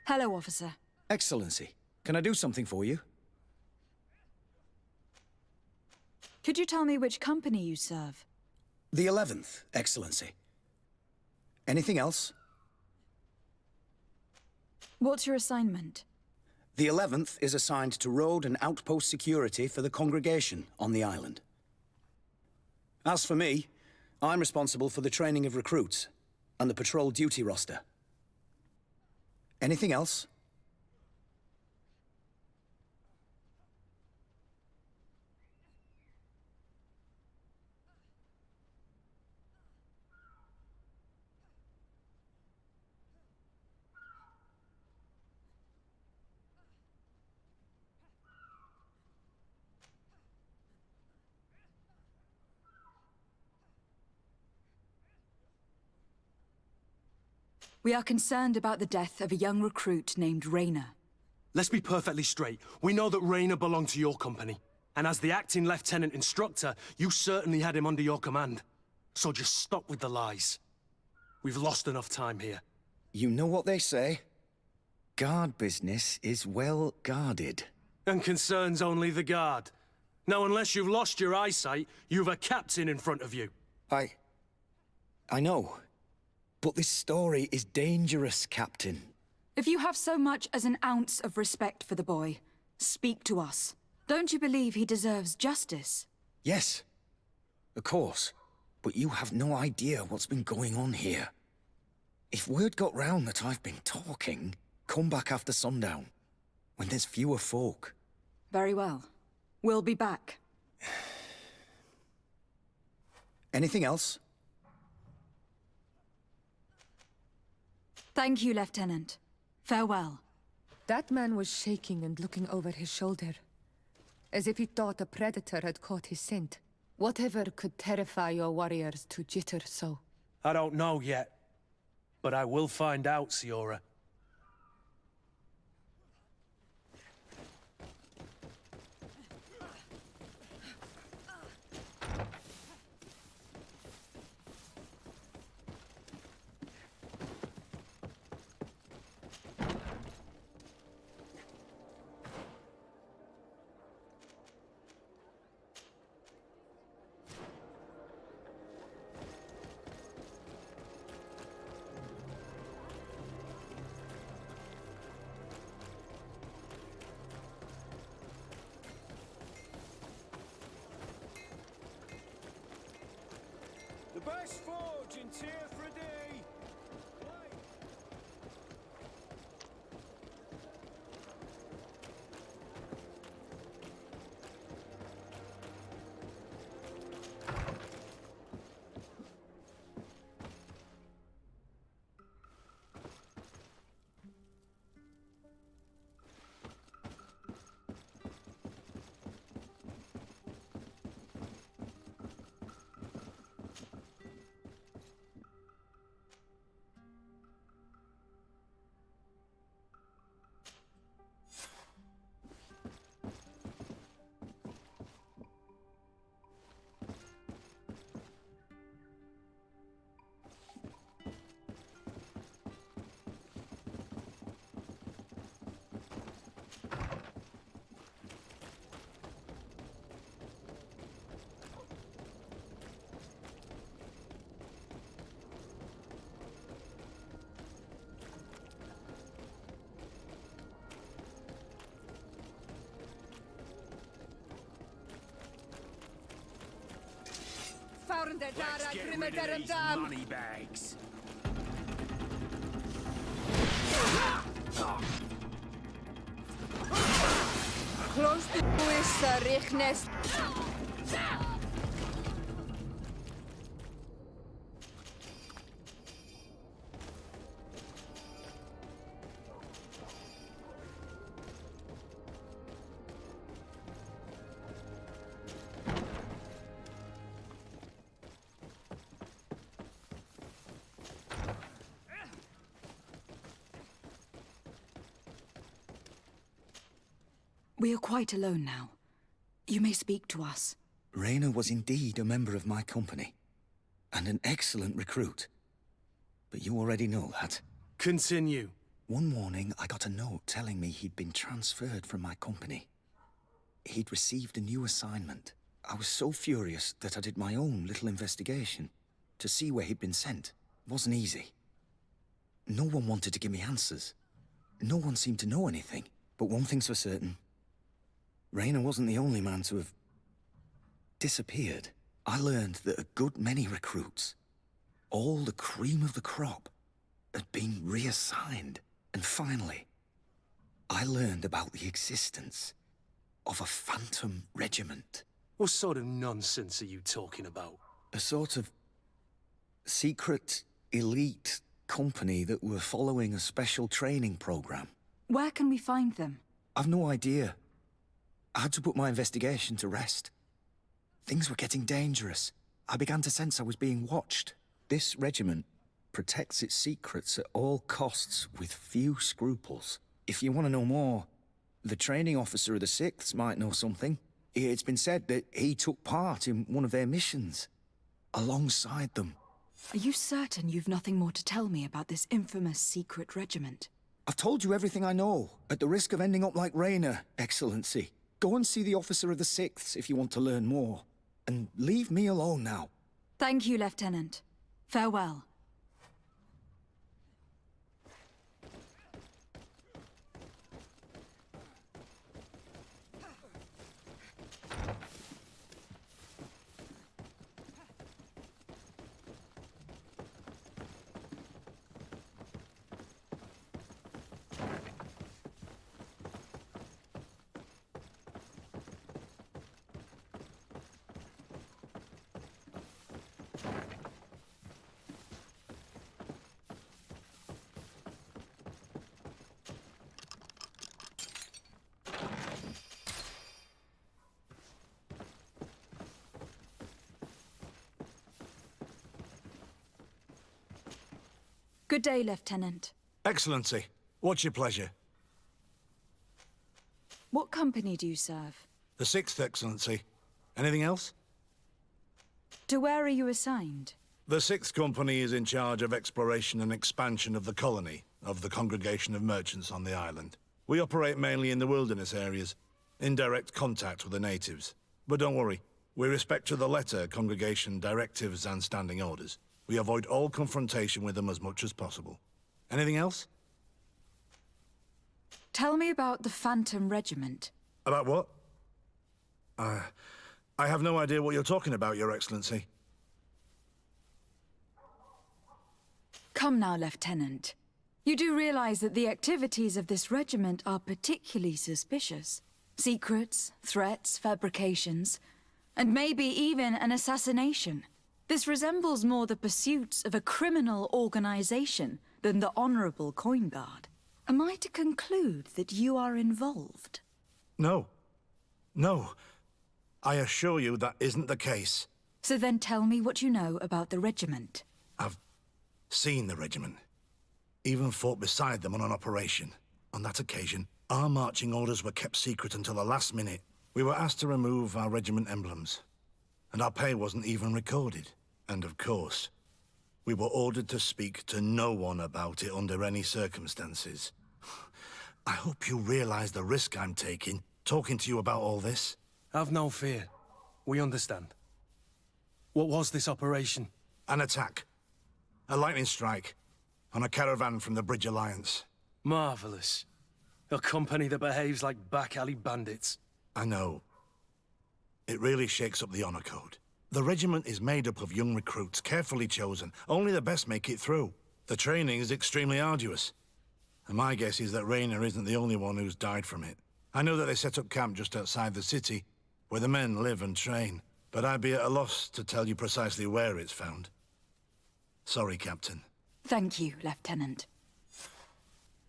Speaker 2: Hello, officer.
Speaker 9: Excellency, can I do something for you?
Speaker 2: Could you tell me which company you serve?
Speaker 9: The 11th, Excellency. Anything else?
Speaker 2: What's your assignment?
Speaker 9: The 11th is assigned to road and outpost security for the congregation on the island. As for me, I'm responsible for the training of recruits and the patrol duty roster. Anything else?
Speaker 2: We are concerned about the death of a young recruit named Rayna.
Speaker 11: Let's be perfectly straight. We know that Rayna belonged to your company. And as the acting lieutenant instructor, you certainly had him under your command. So just stop with the lies. We've lost enough time here.
Speaker 9: You know what they say? Guard business is well guarded.
Speaker 11: And concerns only the guard. Now, unless you've lost your eyesight, you've a captain in front of you.
Speaker 9: I know.
Speaker 15: But this story is dangerous, Captain.
Speaker 2: If you have so much as an ounce of respect for the boy, speak to us. Don't you believe he deserves justice?
Speaker 15: Yes, of course. But you have no idea what's been going on here. If word got round that I've been talking, come back after sundown, when there's fewer folk.
Speaker 2: Very well. We'll be back.
Speaker 15: Anything else?
Speaker 2: Thank you, Lieutenant. Farewell.
Speaker 10: That man was shaking and looking over his shoulder, as if he thought a predator had caught his scent. Whatever could terrify your warriors to jitter so?
Speaker 11: I don't know yet, but I will find out, Ciara.
Speaker 5: The best forge in Tier for a day.
Speaker 6: Let's get rid of these money bags.
Speaker 10: Close to is Richness.
Speaker 2: We are quite alone now. You may speak to us.
Speaker 15: Raina was indeed a member of my company, and an excellent recruit. But you already know that.
Speaker 11: Continue.
Speaker 15: One morning, I got a note telling me he'd been transferred from my company. He'd received a new assignment. I was so furious that I did my own little investigation to see where he'd been sent. It wasn't easy. No one wanted to give me answers. No one seemed to know anything. But one thing's for certain. Raina wasn't the only man to have disappeared. I learned that a good many recruits, all the cream of the crop, had been reassigned. And finally, I learned about the existence of a phantom regiment.
Speaker 11: What sort of nonsense are you talking about?
Speaker 15: A sort of secret, elite company that were following a special training program.
Speaker 2: Where can we find them?
Speaker 15: I've no idea. I had to put my investigation to rest. Things were getting dangerous. I began to sense I was being watched. This regiment protects its secrets at all costs with few scruples. If you want to know more, the training officer of the 6th might know something. It's been said that he took part in one of their missions, alongside them.
Speaker 2: Are you certain you've nothing more to tell me about this infamous secret regiment?
Speaker 15: I've told you everything I know, at the risk of ending up like Raina, Excellency. Go and see the officer of the 6th if you want to learn more. And leave me alone now.
Speaker 2: Thank you, Lieutenant. Farewell. Good day, Lieutenant.
Speaker 5: Excellency, what's your pleasure?
Speaker 2: What company do you serve?
Speaker 5: The 6th, Excellency. Anything else?
Speaker 2: To where are you assigned?
Speaker 5: The 6th Company is in charge of exploration and expansion of the colony of the Congregation of Merchants on the island. We operate mainly in the wilderness areas, in direct contact with the natives. But don't worry, we respect to the letter Congregation directives and standing orders. We avoid all confrontation with them as much as possible. Anything else?
Speaker 2: Tell me about the Phantom Regiment.
Speaker 5: About what? I have no idea what you're talking about, Your Excellency.
Speaker 2: Come now, Lieutenant. You do realize that the activities of this regiment are particularly suspicious. Secrets, threats, fabrications, and maybe even an assassination. This resembles more the pursuits of a criminal organization than the honorable Coin Guard. Am I to conclude that you are involved?
Speaker 5: No. No. I assure you that isn't the case.
Speaker 2: So then tell me what you know about the regiment.
Speaker 5: I've seen the regiment. Even fought beside them on an operation. On that occasion, our marching orders were kept secret until the last minute. We were asked to remove our regiment emblems. And our pay wasn't even recorded. And of course, we were ordered to speak to no one about it under any circumstances. I hope you realize the risk I'm taking, talking to you about all this.
Speaker 11: Have no fear. We understand. What was this operation?
Speaker 5: An attack. A lightning strike. On a caravan from the Bridge Alliance.
Speaker 11: Marvelous. A company that behaves like back-alley bandits.
Speaker 5: I know. It really shakes up the honor code. The regiment is made up of young recruits, carefully chosen. Only the best make it through. The training is extremely arduous. And my guess is that Raynor isn't the only one who's died from it. I know that they set up camp just outside the city, where the men live and train. But I'd be at a loss to tell you precisely where it's found. Sorry, Captain.
Speaker 2: Thank you, Lieutenant.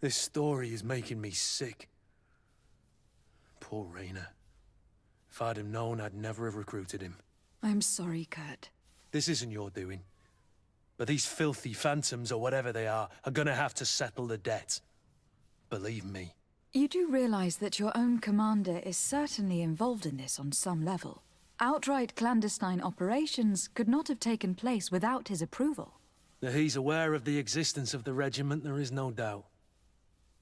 Speaker 11: This story is making me sick. Poor Raynor. If I'd have known, I'd never have recruited him.
Speaker 2: I'm sorry, Kurt.
Speaker 11: This isn't your doing. But these filthy phantoms, or whatever they are gonna have to settle the debt. Believe me.
Speaker 2: You do realize that your own commander is certainly involved in this on some level. Outright clandestine operations could not have taken place without his approval.
Speaker 11: That he's aware of the existence of the regiment, there is no doubt.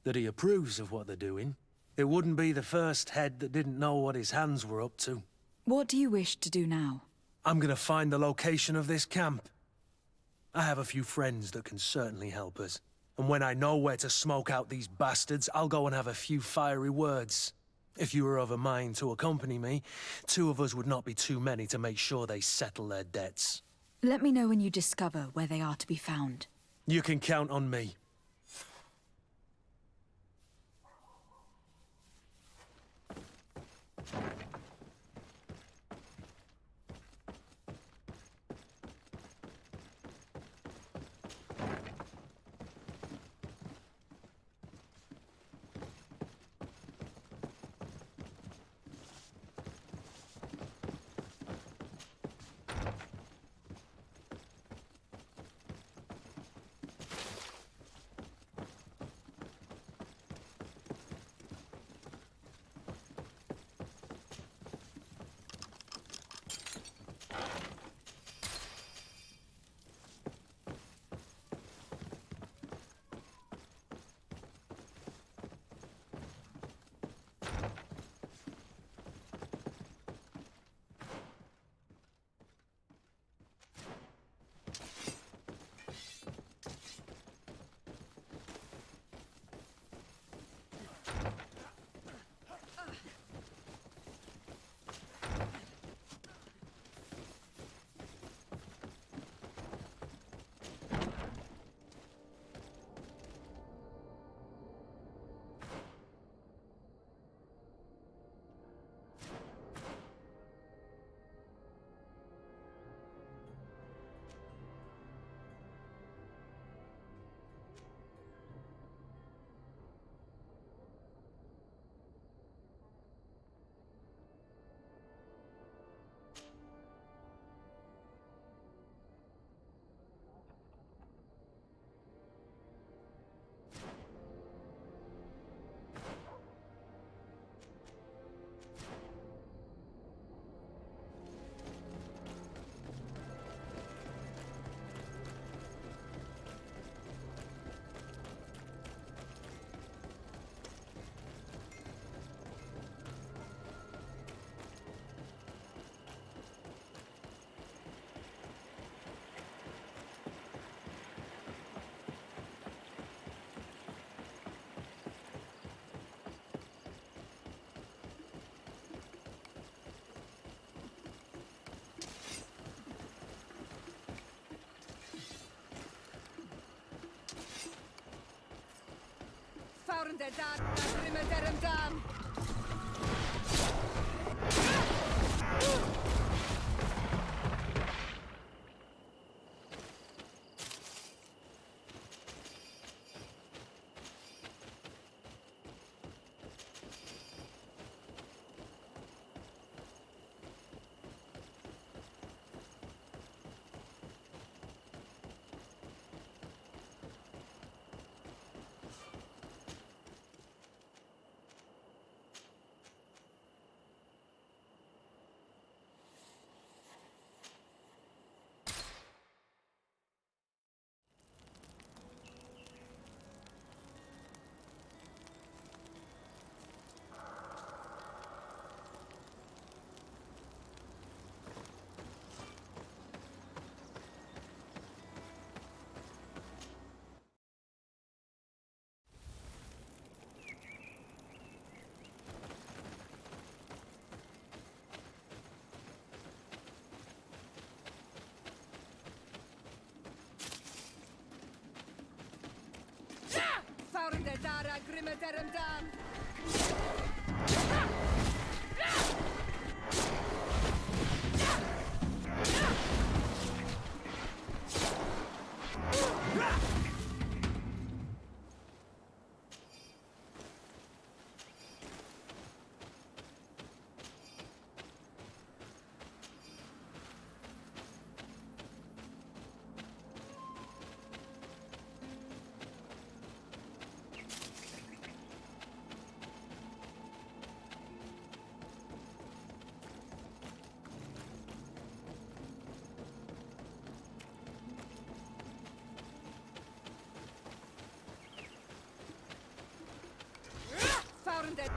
Speaker 11: That he approves of what they're doing. It wouldn't be the first head that didn't know what his hands were up to.
Speaker 2: What do you wish to do now?
Speaker 11: I'm gonna find the location of this camp. I have a few friends that can certainly help us. And when I know where to smoke out these bastards, I'll go and have a few fiery words. If you were of a mind to accompany me, 2 of us would not be too many to make sure they settle their debts.
Speaker 2: Let me know when you discover where they are to be found.
Speaker 11: You can count on me.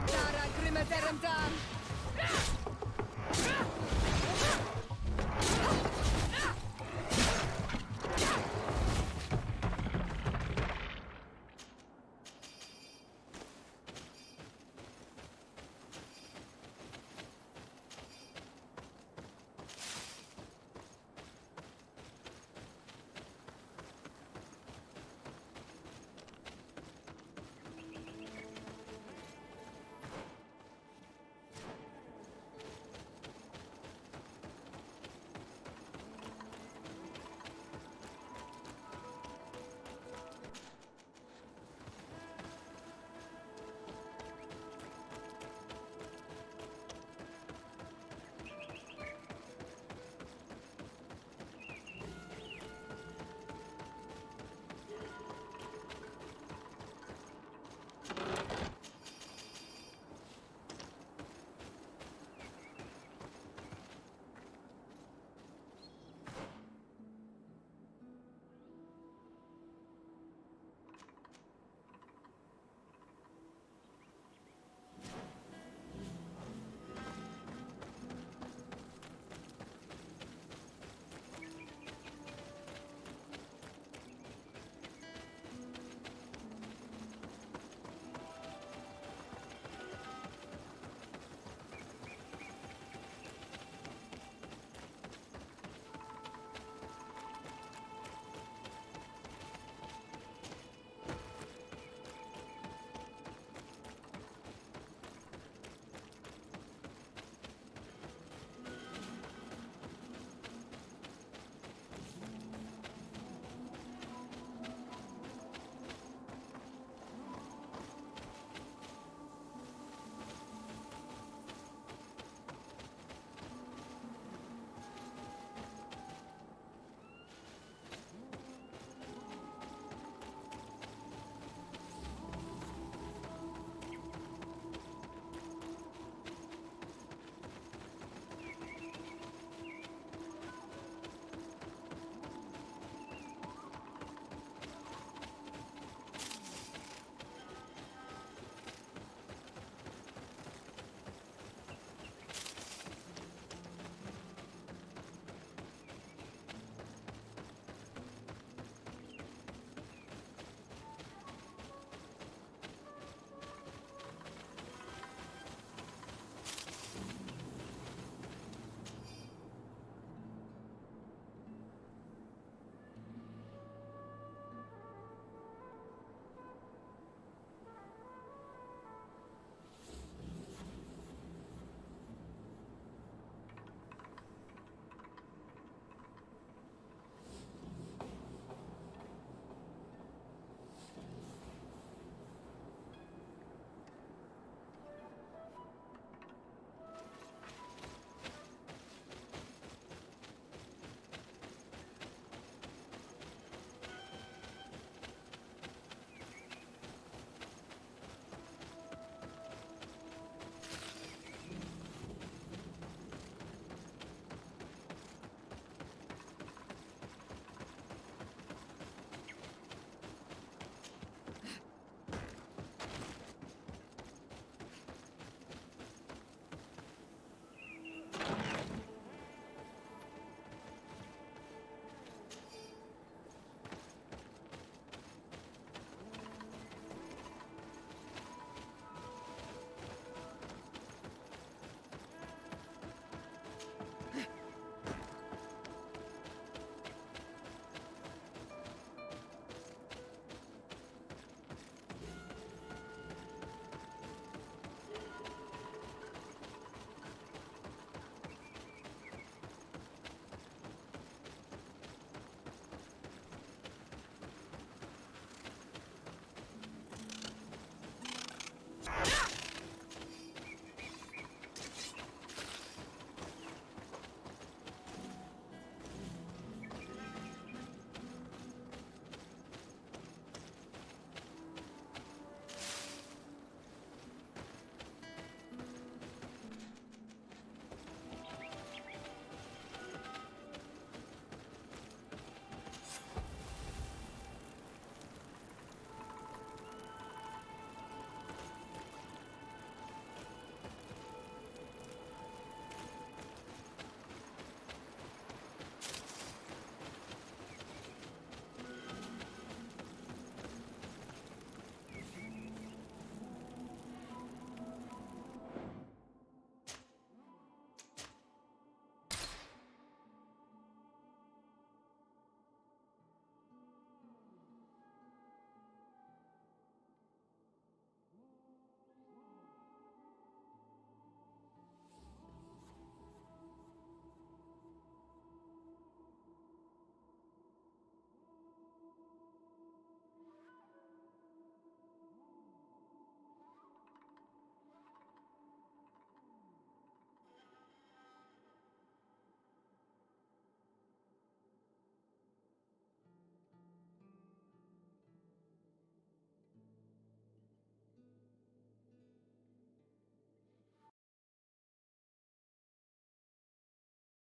Speaker 10: Dara Grimmederum Dam!